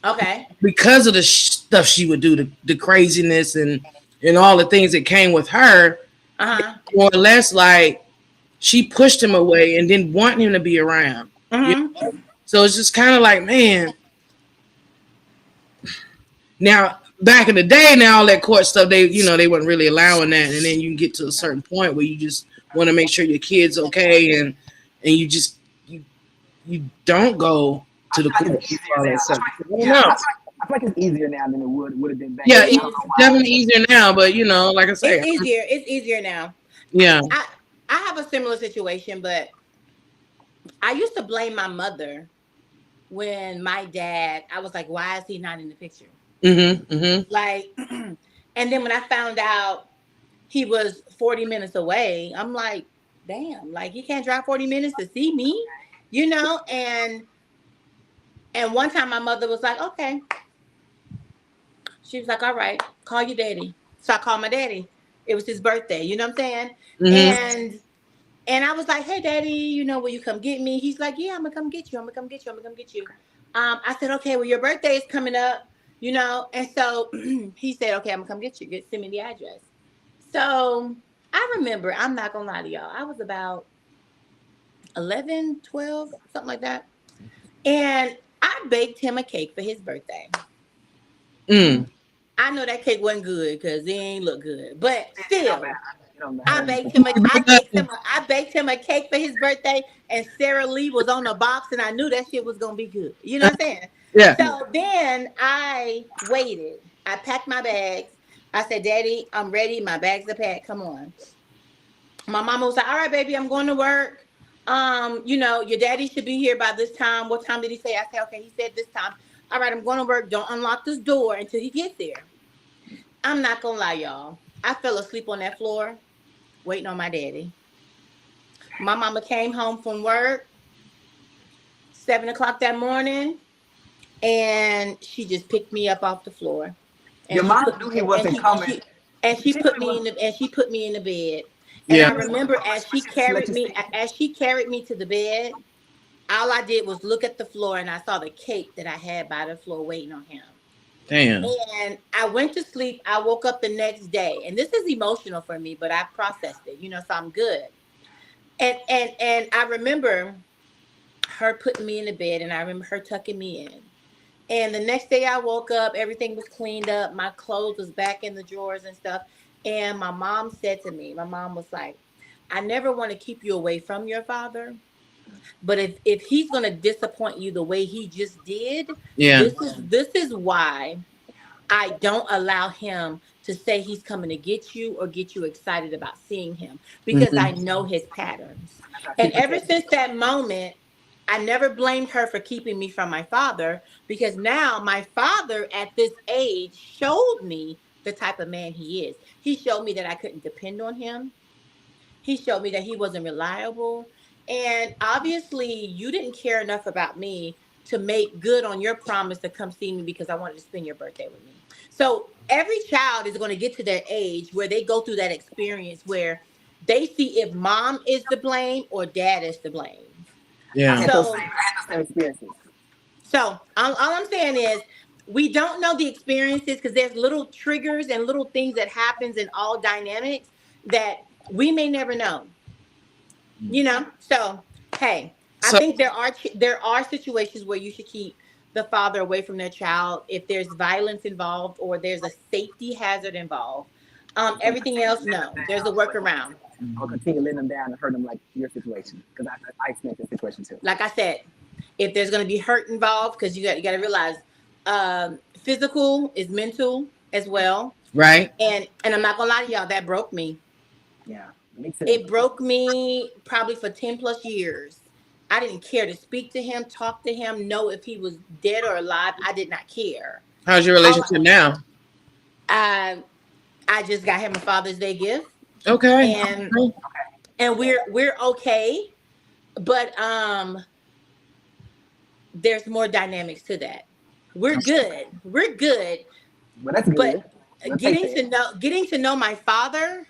Okay. Because of the stuff she would do, the craziness and all the things that came with her, more or less like she pushed him away and didn't want him to be around. So it's just kind of like, man. Now, back in the day, all that court stuff, they weren't really allowing that, and then you get to a certain point where you just want to make sure your kid's okay, and you just you don't go to the court. I feel like it's easier now than it would have been back. Yeah, it's definitely easier now, but like I say, it's easier now. Yeah, I have a similar situation, but I used to blame my mother when my dad, I was like, why is he not in the picture? Like, and then when I found out he was 40 minutes away, I'm like, damn, like he can't drive 40 minutes to see me, you know? And one time my mother was like, okay. She was like, all right, call your daddy. So I called my daddy. It was his birthday, you know what I'm saying? And I was like, hey, daddy, you know, will you come get me? He's like, yeah, I'm going to come get you. I'm going to come get you. I'm going to come get you. I said, okay, well, your birthday is coming up, you know? And so he said, okay, I'm going to come get you. Send me the address. So I remember, I'm not going to lie to y'all. I was about 11, 12, something like that. And I baked him a cake for his birthday. I know that cake wasn't good because it ain't look good. But still, I baked him a cake for his birthday, and Sarah Lee was on the box, and I knew that shit was gonna be good. You know what I'm saying? Yeah. So then I waited. I packed my bags. I said, Daddy, I'm ready. My bags are packed. Come on. My mama was like, all right, baby, I'm going to work. You know, your daddy should be here by this time. What time did he say? I said, okay, he said this time. All right, I'm going to work. Don't unlock this door until he gets there. I'm not gonna lie, y'all. I fell asleep on that floor waiting on my daddy. My mama came home from work 7 o'clock that morning, and she just picked me up off the floor. And your mom knew he wasn't coming. And she put me in the bed. And I remember as she carried me to the bed, all I did was look at the floor, and I saw the cake that I had by the floor waiting on him. Damn. And I went to sleep. I woke up the next day, and this is emotional for me, but I processed it, you know, so I'm good. And I remember her putting me in the bed, and I remember her tucking me in. And the next day I woke up, everything was cleaned up. My clothes was back in the drawers and stuff. And my mom said to me, my mom was like, I never want to keep you away from your father. But if he's going to disappoint you the way he just did, this is why I don't allow him to say he's coming to get you or get you excited about seeing him, because I know his patterns. And ever since that moment, I never blamed her for keeping me from my father, because now my father at this age showed me the type of man he is. He showed me that I couldn't depend on him. He showed me that he wasn't reliable. And obviously, you didn't care enough about me to make good on your promise to come see me because I wanted to spend your birthday with me. So every child is going to get to that age where they go through that experience where they see if mom is to blame or dad is to blame. Yeah. I had those same experiences. So all I'm saying is, we don't know the experiences because there's little triggers and little things that happens in all dynamics that we may never know. You know, so hey, I think there are situations where you should keep the father away from their child if there's violence involved or there's a safety hazard involved. Everything else, no, there's a workaround. Or continue letting them down and hurt them like your situation, because I experienced this situation too. Like I said, if there's going to be hurt involved, because you got to realize physical is mental as well, right? And I'm not gonna lie to y'all, that broke me. Yeah. It broke me probably for 10 plus years. I didn't care to speak to him, talk to him, know if he was dead or alive. I did not care. How's your relationship now? I just got him a Father's Day gift. Okay. And we're okay. But there's more dynamics to that. We're good. We're good. Well, that's good. But getting to know my father,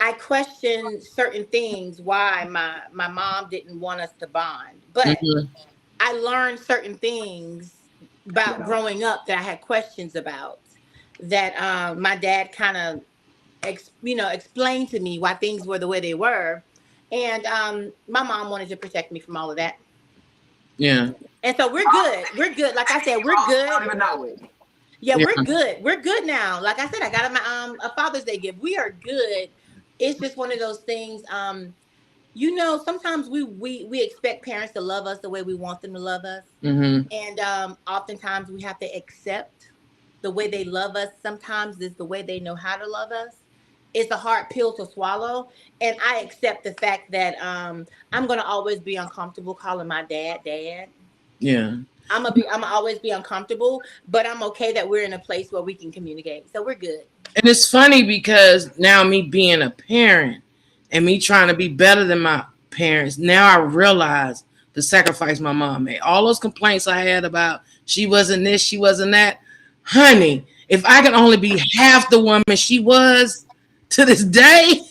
I questioned certain things why my mom didn't want us to bond. But I learned certain things about growing up that I had questions about, that my dad kind of explained to me why things were the way they were. And my mom wanted to protect me from all of that. Yeah. And so we're good. We're good. Like I said, we're good. Yeah, we're good. We're good now. Like I said, I got him a Father's Day gift. We are good. It's just one of those things. You know, sometimes we expect parents to love us the way we want them to love us. And oftentimes we have to accept the way they love us. Sometimes is the way they know how to love us. it's a hard pill to swallow, and I accept the fact that I'm gonna always be uncomfortable calling my dad. Yeah. I'm gonna always be uncomfortable, but I'm okay that we're in a place where we can communicate, so we're good. And it's funny because now me being a parent and me trying to be better than my parents, now I realize the sacrifice my mom made. All those complaints I had about she wasn't this, she wasn't that. Honey, if I could only be half the woman she was to this day,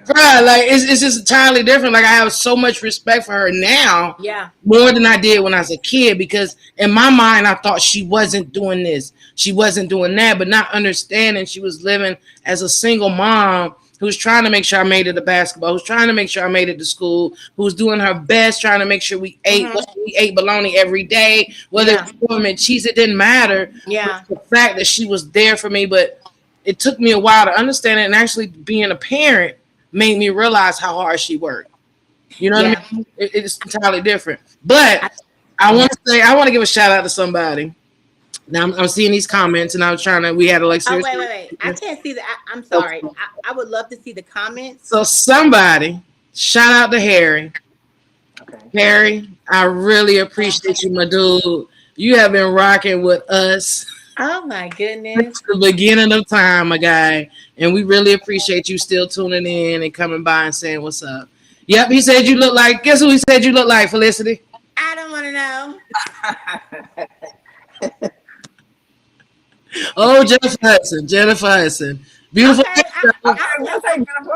bro, like it's just entirely different. Like I have so much respect for her now, more than I did when I was a kid. Because in my mind, I thought she wasn't doing this, she wasn't doing that, but not understanding she was living as a single mom who was trying to make sure I made it to basketball, who's trying to make sure I made it to school, who's doing her best, trying to make sure we ate we ate bologna every day, whether it was warm and cheese, it didn't matter. Yeah, the fact that she was there for me, but it took me a while to understand it, and actually being a parent made me realize how hard she worked. You know what I mean? It's entirely different. But I want to give a shout out to somebody. Now I'm seeing these comments, and I was trying to. We had a like. Oh wait! I can't see the. I'm sorry. I would love to see the comments. So somebody shout out to Harry. Okay. Harry, I really appreciate you, my dude. You have been rocking with us. Oh my goodness! Since the beginning of time, my guy, and we really appreciate you still tuning in and coming by and saying what's up. Yep, he said you look like. Guess who he said you look like, Felicity? I don't want to know. Oh, Jennifer Hudson. Beautiful. Okay, I'll take that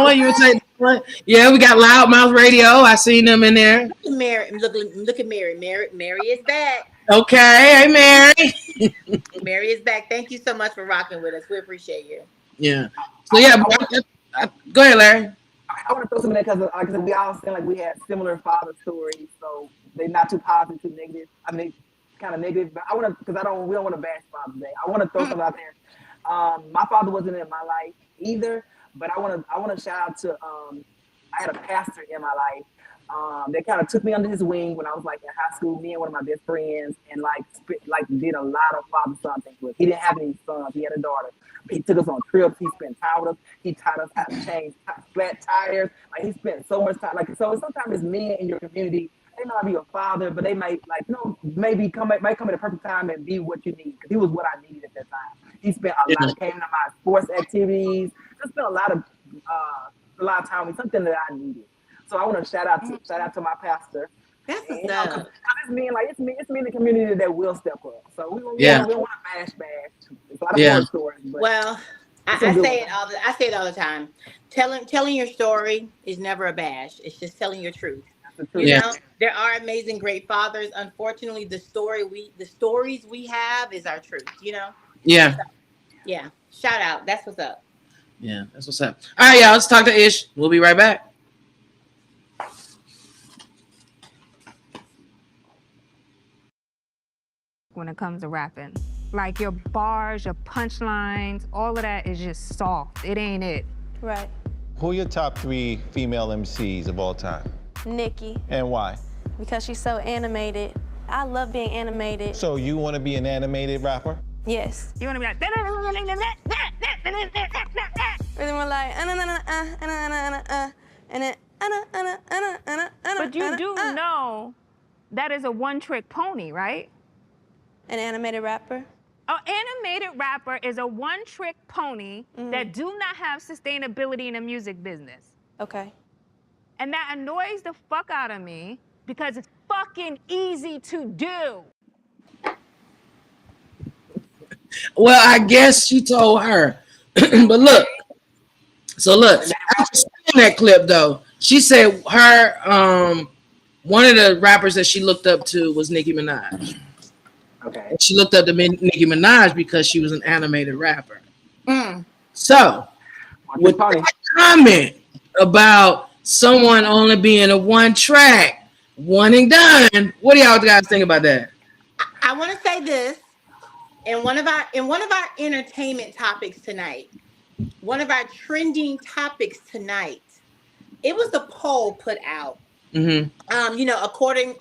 one. You would take that one. Yeah, we got Loudmouth Radio. I seen them in there. Look at Mary. Mary is back. Okay, hey Mary. Mary is back. Thank you so much for rocking with us. We appreciate you. Yeah. So yeah, go ahead, Larry. I want to throw something in because we all seem like we had similar father stories, so they're not too positive, too negative. I mean, kind of negative, but I want to, because we don't want to bash Father's Day. I want to throw something out there. My father wasn't in my life either, but I want to shout out to I had a pastor in my life that kind of took me under his wing when I was like in high school. Me and one of my best friends, and like did a lot of father-son things with. He didn't have any sons. He had a daughter. He took us on trips. He spent time with us. He taught us how to change flat tires. Like he spent so much time. Like so, sometimes it's men in your community. They might be your father, but they might maybe come at the perfect time and be what you need. Because he was what I needed at that time. He spent a lot. Came to my sports activities. Just spent a lot of time with something that I needed. So I want to shout out to my pastor. That's what's up. It's me in the community that will step up. So we don't want to bash. It's a lot of stories. But well, I say it all the time. Telling your story is never a bash. It's just telling your truth. You know, there are amazing, great fathers. Unfortunately, the stories we have is our truth. You know. Yeah. So, yeah. Shout out. That's what's up. Yeah, that's what's up. All right, y'all. Let's talk to Ish. We'll be right back. When it comes to rapping, like your bars, your punchlines, all of that is just soft. It ain't it. Right. Who are your top 3 female MCs of all time? Nikki. And why? Because she's so animated. I love being animated. So you want to be an animated rapper? Yes. You want to be like, Really more like, but you do know that is a one-trick pony, right? An animated rapper? An animated rapper is a one-trick pony that do not have sustainability in the music business. Okay. And that annoys the fuck out of me because it's fucking easy to do. Well, I guess she told her. But look, after seeing that clip though, she said her one of the rappers that she looked up to was Nicki Minaj. Okay. And she looked up to Nicki Minaj because she was an animated rapper. So, with that comment about someone only being a one track, one and done, what do y'all guys think about that? I want to say this. In one of our entertainment topics tonight, one of our trending topics tonight, it was a poll put out. You know, according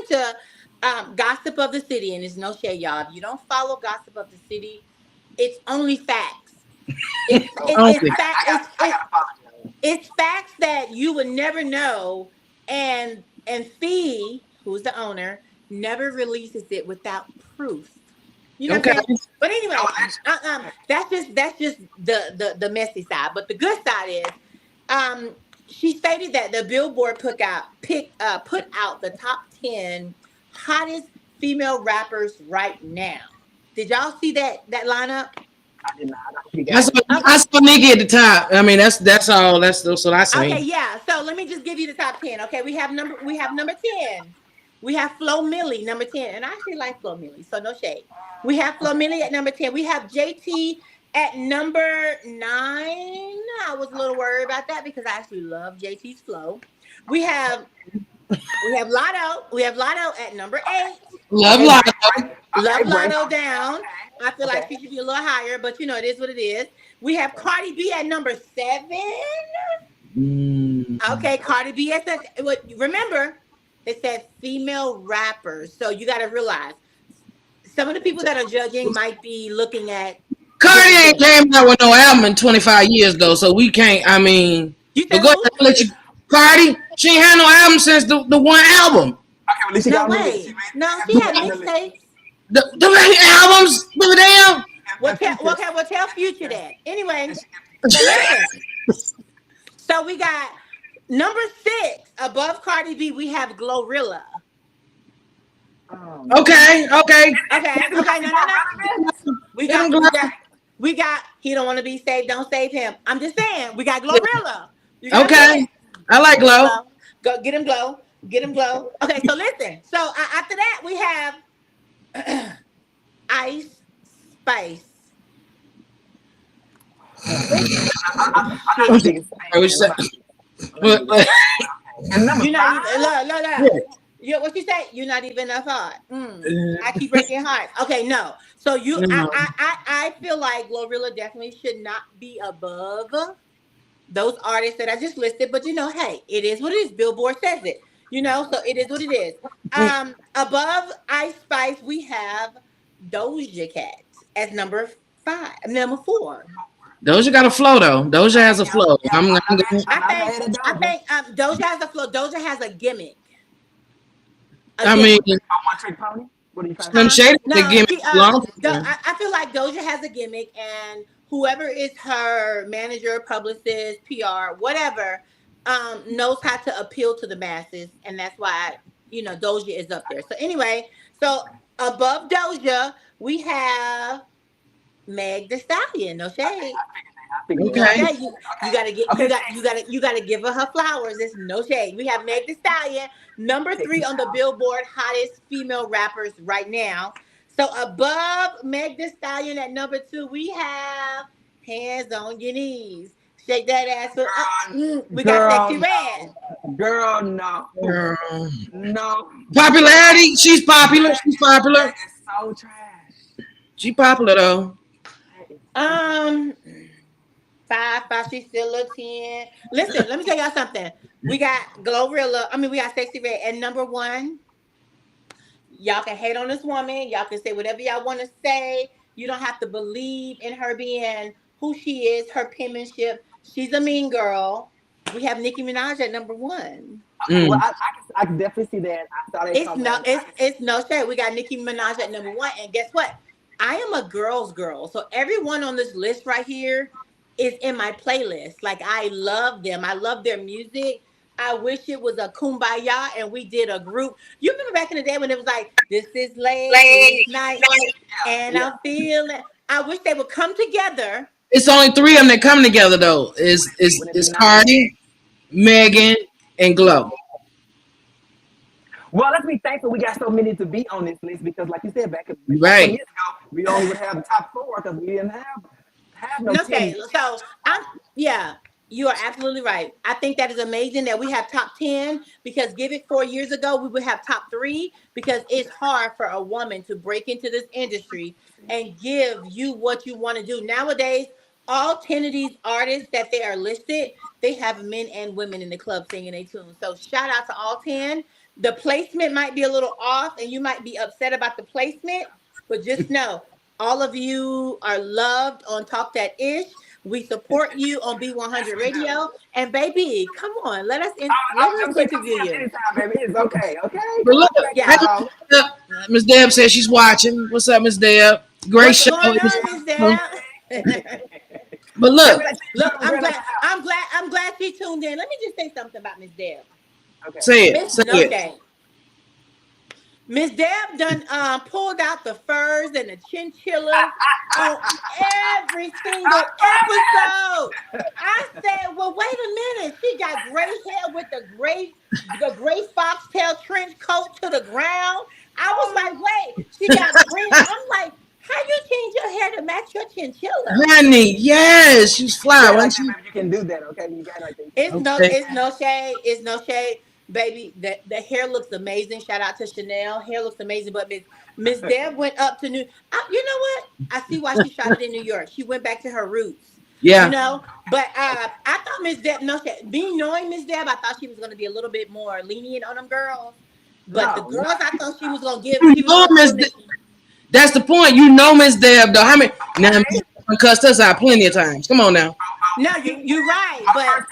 to Gossip of the City, and there's no shade, y'all. If you don't follow Gossip of the City, it's only facts. It's I don't think. it's facts that you would never know, and Fee, who's the owner, never releases it without proof. You know what I'm Okay. saying? But anyway, that's just the messy side. But the good side is, she stated that the Billboard put out the top 10 hottest female rappers right now. Did y'all see that lineup? I did not. I I got saw, it. I saw Nikki at the top. I mean, that's all. That's what I Okay, see. yeah. So let me just give you the top 10. Okay, we have number 10. We have Flo Millie, number 10. And I actually like Flo Millie, so no shade. We have Flo Millie at number 10. We have JT at number 9. I was a little worried about that because I actually love JT's flow. We have Lotto. We have Lotto at number 8. Love Okay, Lotto. Love break. Lotto down. I feel like she should be a little higher, but you know, it is what it is. We have Cardi B at number 7. Okay, Cardi B at remember, it said female rappers. So you got to realize some of the people that are judging might be looking at Cardi ain't came out with no album in 25 years though, so we can't. I mean, You but said go who? ahead and let you. Cardi, she ain't had no album since the one album. Okay, well, at least she No got on the way. list. No, she had mixtapes. The albums, give a damn. Well, tell Future that. Anyway, so listen. So we got number 6 above Cardi B. We have Glorilla. Okay. Okay. No. We got. He don't want to be saved. Don't save him. I'm just saying. We got Glorilla. You got Okay, I like Glow. Go get him Glow. Get him Glow. Okay. So listen. So after that we have Ice Spice. You're not even look. What you say? You're not even a thought. I keep breaking hearts. Okay, no. So I feel like Glorilla definitely should not be above those artists that I just listed. But you know, hey, it is what it is. Billboard says it. You know, so it is what it is. Above Ice Spice, we have Doja Cat as number 4. Doja got a flow though. Doja has a flow. I think Doja has a flow. Doja has a gimmick. I mean, One trick pony. What are you trying to Slim Shady No, the gimmick long. I feel like Doja has a gimmick, and whoever is her manager, publicist, PR, whatever, knows how to appeal to the masses, and that's why Doja is up there. So anyway, so above Doja, we have Meg Thee Stallion. No shade. Okay. You gotta give her her flowers. There's no shade. We have Meg Thee Stallion, number 3 on the Billboard hottest female rappers right now. So above Meg Thee Stallion at number 2, we have Hands on Your Knees. Shake that ass up. We got Sexy Red. Girl, no. No. Popularity. She's popular. She's popular. That is so trash. She popular though. 5, she's still a 10. Listen, let me tell y'all something. We got Glorilla. We got Sexy Red at number 1. Y'all can hate on this woman. Y'all can say whatever y'all want to say. You don't have to believe in her being who she is, her penmanship. She's a mean girl. We have Nicki Minaj at number 1. Well, I can definitely see that. I thought it's no shade. We got Nicki Minaj at number 1, and guess what? I am a girl's girl, so everyone on this list right here is in my playlist. Like, I love them. I love their music. I wish it was a kumbaya and we did a group. You remember back in the day when it was like, this is late night and I'm feeling. I wish they would come together. It's only 3 of them that come together though. Is Cardi, Megan, and Glow. Well, let's be thankful we got so many to be on this list because, like you said, back 20 right. years ago, we only would have the top 4 because we didn't have no Okay, so you are absolutely right. I think that is amazing that we have top 10 because give it 4 years ago, we would have top 3 because it's hard for a woman to break into this industry and give you what you want to do. Nowadays, all 10 of these artists that they are listed, they have men and women in the club singing a tune. So shout out to all 10. The placement might be a little off and you might be upset about the placement, but just know All of you are loved on Talk That Ish. We support you on B100 Radio. And baby, come on, let us interview you. Anytime, baby. It's okay. Okay. But look, Yeah. Miss Deb says she's watching. What's up, Miss Deb? Great What's show. going on, Miss Deb? But look, I'm glad she tuned in. Let me just say something about Miss Deb. Okay. Say it. Miss Deb done pulled out the furs and the chinchillas on every single episode. I said, well, wait a minute. She got gray hair with the gray foxtail trench coat to the ground. I was like, wait, she got green. I'm like, how you change your hair to match your chinchilla? Honey, yes, she's fly. You can do that, okay? You got like It's no shade. It's no shade. Baby, the hair looks amazing. Shout out to Chanel. Hair looks amazing. But Miss Deb went up to you know what? I see why she shot it in New York. She went back to her roots. Yeah. You know, but I thought Miss Deb, me knowing Miss Deb, I thought she was going to be a little bit more lenient on them girls. But the girls, I thought she was going to give. That's the point. You know Miss Deb, though. How many? Now, cussed us out plenty of times. Come on now. No, you're right. But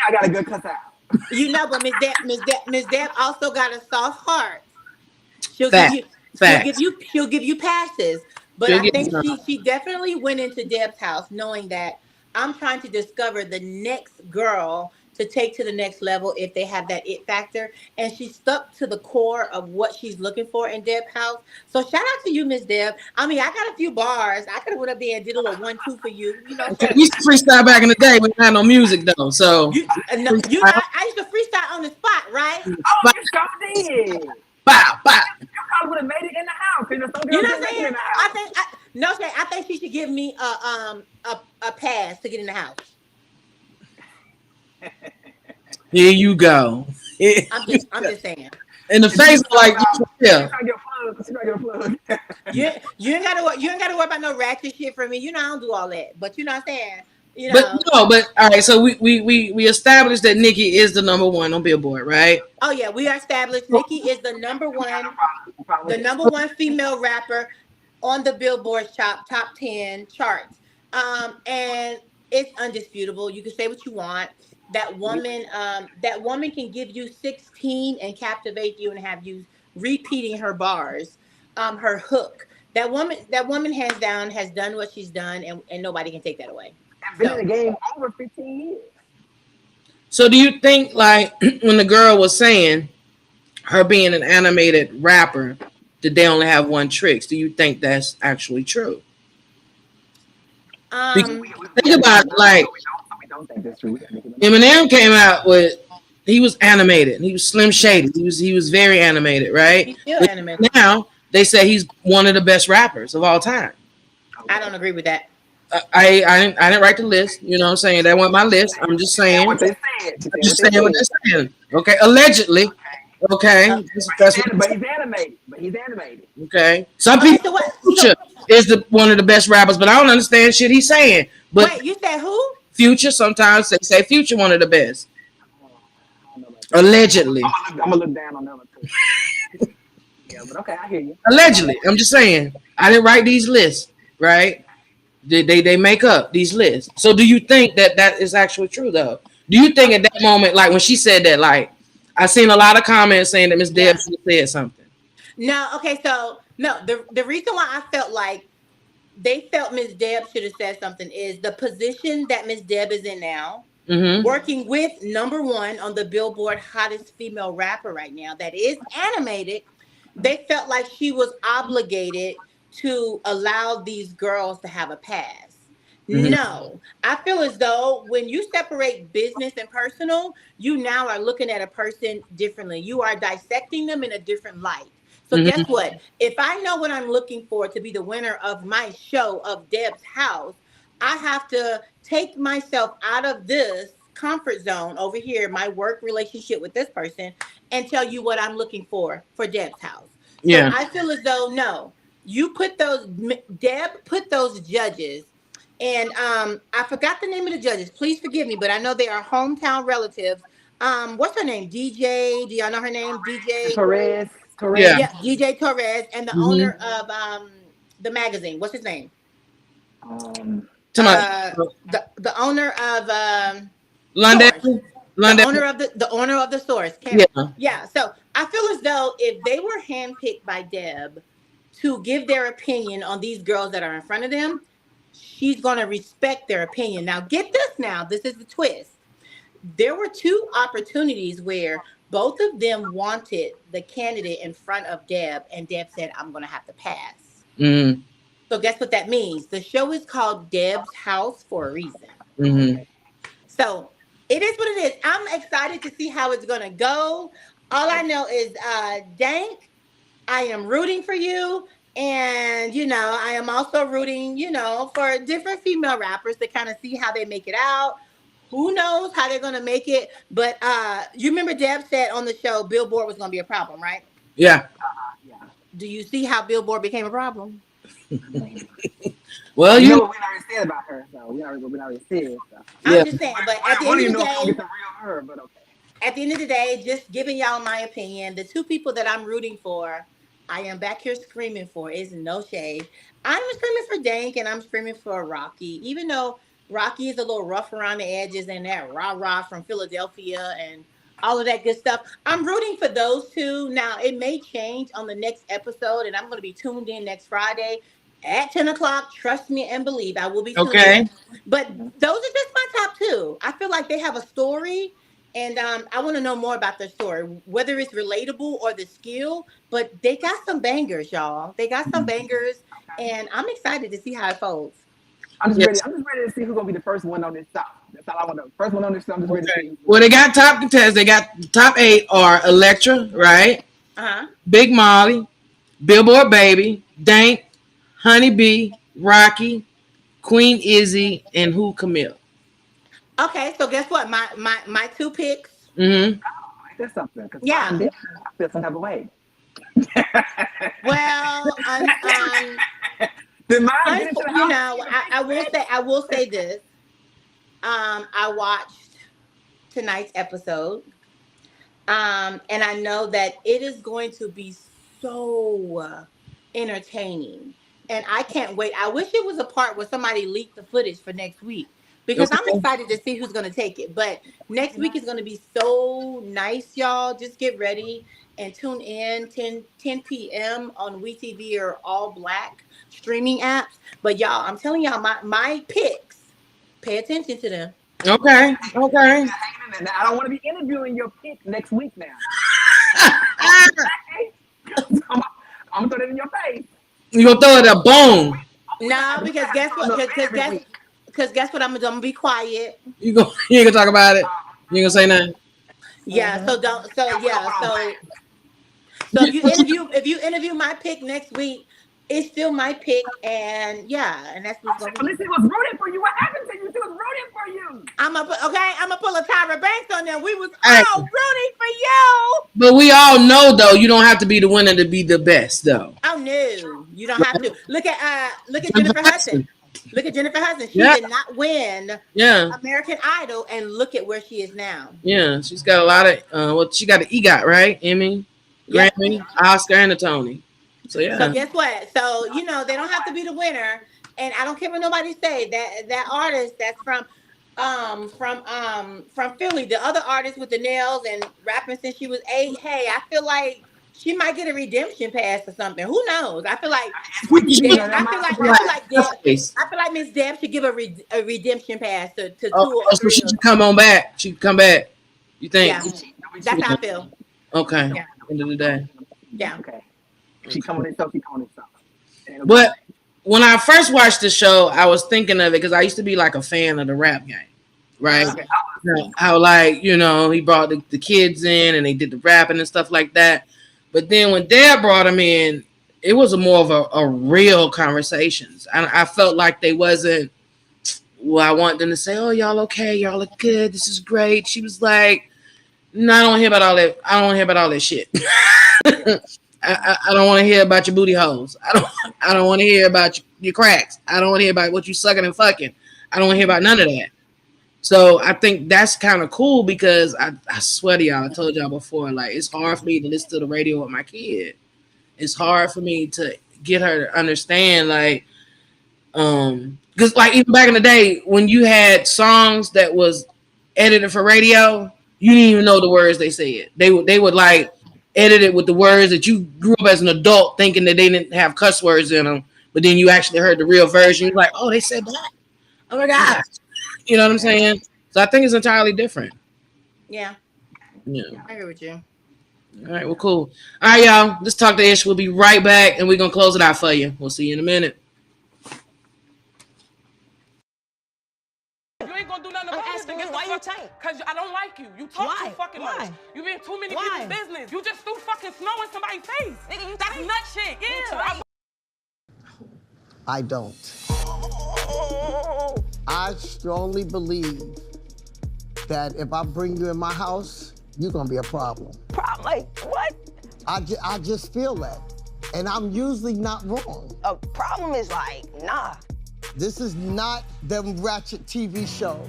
I got a good cuss out. You know, but Miss Deb also got a soft heart. She'll give you passes. But I think she definitely went into Deb's house knowing that I'm trying to discover the next girl to take to the next level if they have that it factor. And she stuck to the core of what she's looking for in Deb's house. So shout out to you, Miss Deb. I mean, I got a few bars. I could have went up there and did a little 1-2 for you. You know, we used to freestyle back in the day. We didn't have no music though. So I used to freestyle on the spot, right? Oh, you sure did. Bow. You probably would have made it in the house. You know what I'm saying? I think she should give me a pass to get in the house. Here you go. I'm just saying. In the face, like yeah. You ain't gotta worry about no ratchet shit for me. You know I don't do all that. But you know what I'm saying. You know. But all right. So we established that Nikki is the number one on Billboard, right? Oh yeah, we are established. Nikki is the number one female rapper on the Billboard top 10 charts. And it's undisputable. You can say what you want. That woman can give you 16 and captivate you and have you repeating her bars, her hook. That woman hands down has done what she's done, and nobody can take that away. I've been in the game over 15 years. So do you think, like, when the girl was saying her being an animated rapper, that they only have one tricks, do you think that's actually true? Think about it, like Eminem came out with, he was animated. He was Slim Shady. He was very animated, right? He's still animated. Now they say he's one of the best rappers of all time. I don't agree with that. I didn't write the list. You know what I'm saying? That wasn't my list. I'm just saying. What they said. Just saying what they're saying. Okay, allegedly. Okay. That's what but he's animated. Okay. Some people Future is one of the best rappers, but I don't understand shit he's saying. But wait, you said who? Future. Sometimes they say Future one of the best. Allegedly. I'm gonna look down on them too. Yeah, but okay, I hear you. Allegedly. I'm just saying. I didn't write these lists, right? They make up these lists. So do you think that is actually true though? Do you think at that moment, like when she said that, like I seen a lot of comments saying that Miss Deb should have said something. No, okay, so no, the reason why I felt like they felt Miss Deb should have said something is the position that Miss Deb is in now, working with number one on the Billboard hottest female rapper right now that is animated. They felt like she was obligated to allow these girls to have a pass. No, I feel as though when you separate business and personal, you now are looking at a person differently. You are dissecting them in a different light. So guess what? If I know what I'm looking for to be the winner of my show of Deb's house, I have to take myself out of this comfort zone over here, my work relationship with this person, and tell you what I'm looking for Deb's house. So I feel as though, no, Deb put those judges, and I forgot the name of the judges. Please forgive me, but I know they are hometown relatives. What's her name? DJ. Do y'all know her name? DJ Torres. Yeah, DJ Torres, and the owner of the magazine. What's his name? The owner of London. The owner of the source. Yeah. So I feel as though if they were handpicked by Deb to give their opinion on these girls that are in front of them, she's going to respect their opinion. Now, get this now. This is the twist. There were 2 opportunities where both of them wanted the candidate in front of Deb, and Deb said, I'm going to have to pass. Mm-hmm. So guess what that means? The show is called Deb's House for a reason. Mm-hmm. So it is what it is. I'm excited to see how it's going to go. All I know is, Dank, I am rooting for you. And, you know, I am also rooting, you know, for different female rappers to kind of see how they make it out. Who knows how they're going to make it. But you remember Deb said on the show, Billboard was going to be a problem, right? Yeah. Do you see how Billboard became a problem? Well, you know what we already said about her, so we already said. So. I'm just saying, but at the end of the day, the real her, but okay. At the end of the day, just giving y'all my opinion. The 2 people that I'm rooting for, I am back here screaming for, is no shade. I'm screaming for Dank and I'm screaming for Rocky, even though Rocky is a little rough around the edges and that rah-rah from Philadelphia and all of that good stuff. I'm rooting for those 2. Now, it may change on the next episode, and I'm going to be tuned in next Friday at 10 o'clock. Trust me and believe, I will be tuned in. But those are just my top 2. I feel like they have a story, and I want to know more about their story, whether it's relatable or the skill. But they got some bangers, y'all. They got some bangers, and I'm excited to see how it folds. I'm just ready to see who's gonna be the first one on this top. That's all I want to know. First one on this top. I'm just ready to see. Well, they got top contestants. They got the top 8 are Electra, right? Big Molly, Billboard Baby, Dank, Honey B, Rocky, Queen Izzy, and Camille. Okay, so guess what? My 2 picks. Mm-hmm. That's something. Yeah. I feel some type of way. Well, you know, I will say this. I watched tonight's episode, and I know that it is going to be so entertaining, and I can't wait. I wish it was a part where somebody leaked the footage for next week, because I'm excited to see who's going to take it. But next week is going to be so nice, y'all. Just get ready and tune in 10 p.m. on WeTV or All Black streaming apps. But y'all, I'm telling y'all, my picks, pay attention to them. Okay. Now, I don't want to be interviewing your pick next week now. I'm going to throw that in your face. You going to throw it a bone? No, because guess what? Because guess what? I'm gonna be quiet. You ain't gonna talk about it. You ain't gonna say nothing. Yeah. So if you interview my pick next week, it's still my pick, and that's what's going to be. Felicity was rooting for you. What happened to you? She was rooting for you. I'm gonna pull a Tyra Banks on them. We was all rooting for you. But we all know, though, you don't have to be the winner to be the best, though. Oh no, you don't have to. Look at Jennifer Hudson. Look at Jennifer Hudson. She did not win American Idol, and look at where she is now. Yeah, she's got a lot of she got an EGOT, right? Emmy, Grammy, Oscar, and a Tony. So So guess what? So they don't have to be the winner, and I don't care what nobody say. That artist that's from Philly, the other artist with the nails and rapping since she was 8. Hey, I feel like she might get a redemption pass or something. Who knows? I feel like Miss Deb should give a redemption pass to 2 or 3. So she should come on back. She can come back. You think? Yeah, that's how I feel. Okay. Yeah. End of the day. Yeah. Okay. She coming in, so she coming in. But when I first watched the show, I was thinking of it because I used to be like a fan of the rap game, right? Okay. How he brought the kids in and they did the rapping and stuff like that. But then when Dad brought them in, it was more of a real conversations. I felt like they wasn't. Well, I want them to say, "Oh, y'all okay? Y'all look good. This is great." She was like, "No, I don't want to hear about all that. I don't want to hear about all that shit." I don't want to hear about your booty holes. I don't want to hear about your cracks. I don't want to hear about what you sucking and fucking. I don't want to hear about none of that. So I think that's kind of cool because I swear to y'all, I told y'all before, like it's hard for me to listen to the radio with my kid. It's hard for me to get her to understand, like, because like even back in the day when you had songs that was edited for radio, you didn't even know the words they said. They would like edit it with the words that you grew up as an adult thinking that they didn't have cuss words in them, but then you actually heard the real version. You're like, oh, they said that. Oh my gosh, you know what I'm saying? So I think it's entirely different. Yeah. Yeah. I agree with you. All right, well, cool. All right, y'all. Let's talk to Ish. We'll be right back, and we're going to close it out for you. We'll see you in a minute. You ain't gonna do nothing about it. Why you tight? Because I don't like you. You talk too fucking much. You be in too many people's business. You just threw fucking snow in somebody's face. Nigga, you that's nut shit. Yeah. I don't. I strongly believe that if I bring you in my house, you're gonna be a problem. Problem? Like, what? I just feel that. And I'm usually not wrong. A problem is like, nah. This is not them ratchet TV shows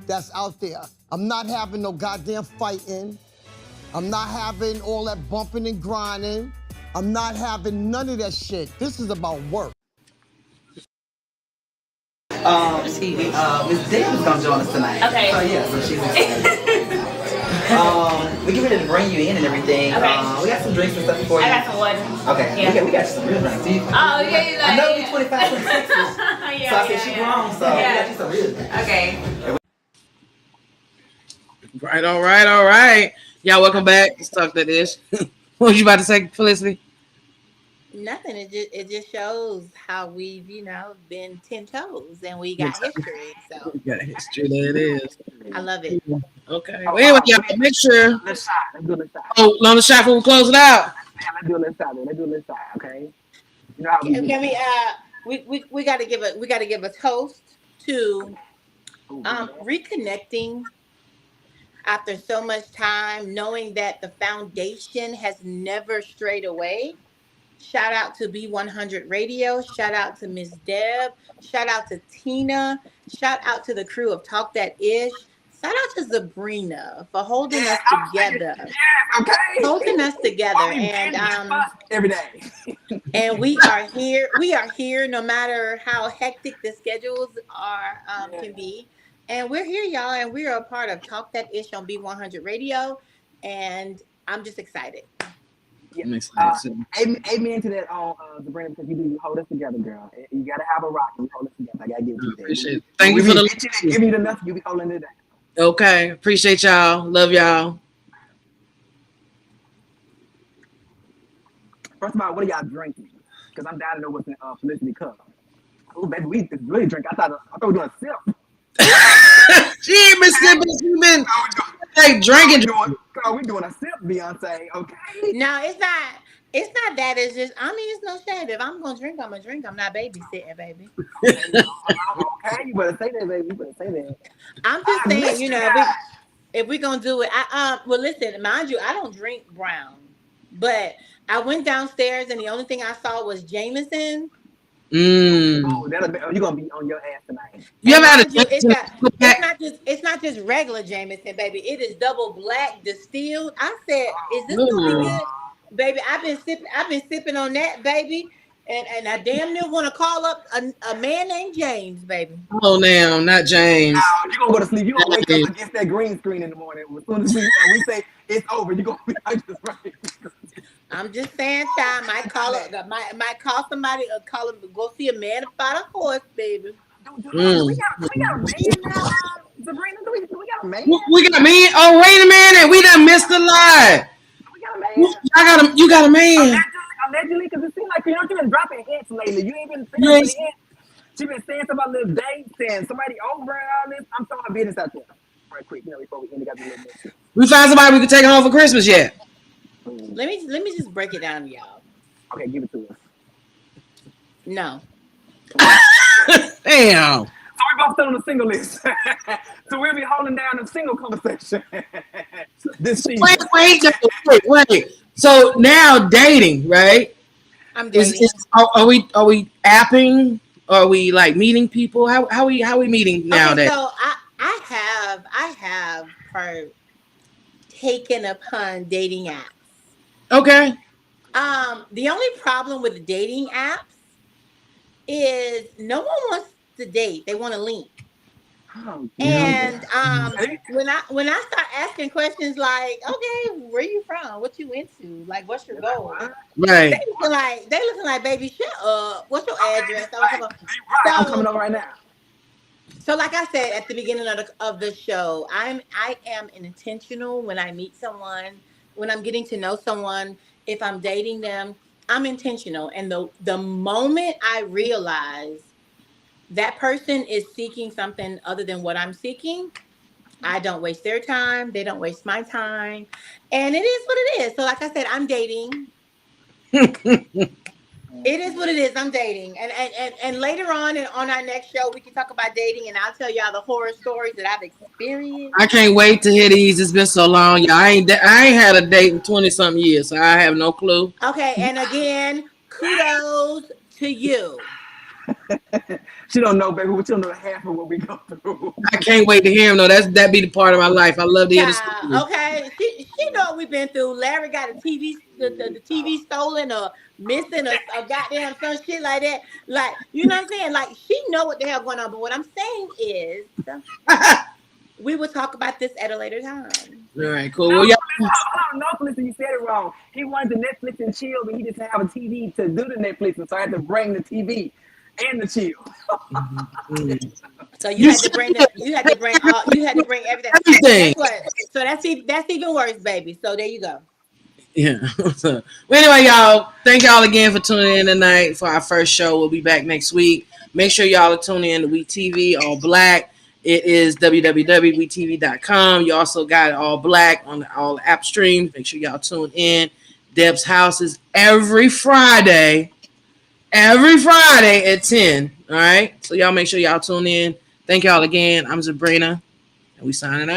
that's out there. I'm not having no goddamn fighting. I'm not having all that bumping and grinding. I'm not having none of that shit. This is about work. Miss Debra's gonna join us tonight. Okay. So yeah, so she's excited. We get ready to bring you in and everything. Okay. We got some drinks and stuff for you. I got some water. Okay. Yeah. We got some real drinks. So Oh, yeah, I know you're 25, 26. Yeah, So I said she grown, so we got you some real drinks. Okay. All right. Y'all, welcome back. Let's talk to Ish. What was you about to say, Felicity? Nothing. It just shows how we've, been 10 toes and we got history. So We got history. There it is. I love it. Okay. Well, anyway, y'all, make sure. Let's do a shot. Oh, on the shot before we close it out. Yeah, let's do a little shot, okay? You know how we do. Can we got to give a toast to reconnecting after so much time, knowing that the foundation has never strayed away. Shout out to BE100 Radio. Shout out to Miss Deb. Shout out to Tina. Shout out to the crew of Talk That Ish. Shout out to Sabrina for holding us together. Okay. Holding us together. And every day. and we are here. We are here no matter how hectic the schedules are can be. And we're here, y'all, and we are a part of Talk That Ish on BE100 Radio. And I'm just excited. Amen to that, Sabrina, because you hold us together, girl. You gotta have a rock and you hold us together. I gotta give you that. Appreciate it. Thank you for the give me enough, you be holding it down. Okay. Appreciate y'all. Love y'all. First of all, what are y'all drinking? Because I'm down to know what's in Felicity cup. Oh, baby, we really drink. I thought we were doing a sip. She ain't been sipping. She been like drinking. We doing a sip, Beyonce. Okay. No, it's not. It's not that. It's just. It's no shade. If I'm gonna drink, I'm gonna drink. I'm not babysitting, baby. Okay, you better say that, baby. You better say that. I'm just saying, if we're gonna do it, well, listen, mind you, I don't drink brown, but I went downstairs and the only thing I saw was Jameson. Oh, you're gonna be on your ass tonight. You ever had a it's not just regular Jameson, baby. It is double black distilled. I said, is this gonna be good? Baby, I've been sipping on that, baby. And I damn near want to call up a man named James, baby. Oh, no, not James. No, you're going to go to sleep. You're going to wake up against that green screen in the morning. As soon as we say it's over, you're going to be like this, right? I'm just saying, child, might call somebody, call him, go see a man about a horse, baby. We got a man now, Sabrina. We got a man. We got a man? Oh, wait a minute. We done missed a lot. We got a man. You got a man. Allegedly, because it seems like you've been dropping hints lately. You ain't been saying hints. She been saying something about little dates and somebody over and all this. I'm throwing business out there. Right quick, before we end, got the little bit. We found somebody we can take home for Christmas yet. Let me just break it down to y'all. Okay, give it to us. No. Damn. So we're both still on the single list. So we'll be holding down the single conversation this season. Wait. So now dating, right? I'm dating. Are we apping? Are we like meeting people? How we meeting nowadays? Okay, so I have taken upon dating apps. Okay. The only problem with the dating apps is no one wants to date. They want to link. Oh, And when I start asking questions like, okay, where you from? What you into? Like, what's your goal? Right. They looking like, baby, shut up. What's your address? I'm coming over right now. So, like I said at the beginning of the show, I am intentional when I meet someone, when I'm getting to know someone. If I'm dating them, I'm intentional. And the moment I realize that person is seeking something other than what I'm seeking, I don't waste their time. They don't waste my time. And it is what it is. So like I said, I'm dating. It is what it is. I'm dating. And later on our next show, we can talk about dating and I'll tell y'all the horror stories that I've experienced. I can't wait to hear these. It's been so long. Y'all. I ain't had a date in 20-something years, so I have no clue. Okay, and again, kudos to you. She don't know, baby. We don't know half of what we go through. I can't wait to hear him though. That be the part of my life. I love to hear this. Okay, she know what we've been through. Larry got a TV, the TV stolen or missing or goddamn some shit like that. Like, you know what I'm saying? Like, she know what the hell going on. But what I'm saying is, we will talk about this at a later time. All right, cool. Well, yeah. No, listen, you said it wrong. He wanted the Netflix and chill, but he didn't have a TV to do the Netflix, and so I had to bring the TV and the chill. So you had to bring everything. Guess what? So that's even worse, baby. So there you go. Yeah. Well, anyway, y'all, thank y'all again for tuning in tonight for our first show. We'll be back next week. Make sure y'all are tuning in to We TV All Black. It is www.wetv.com. You also got it all black on all app streams. Make sure y'all tune in. Deb's house is every Friday at 10. All right. So y'all make sure y'all tune in. Thank y'all again. I'm Sabrina, and we signing out.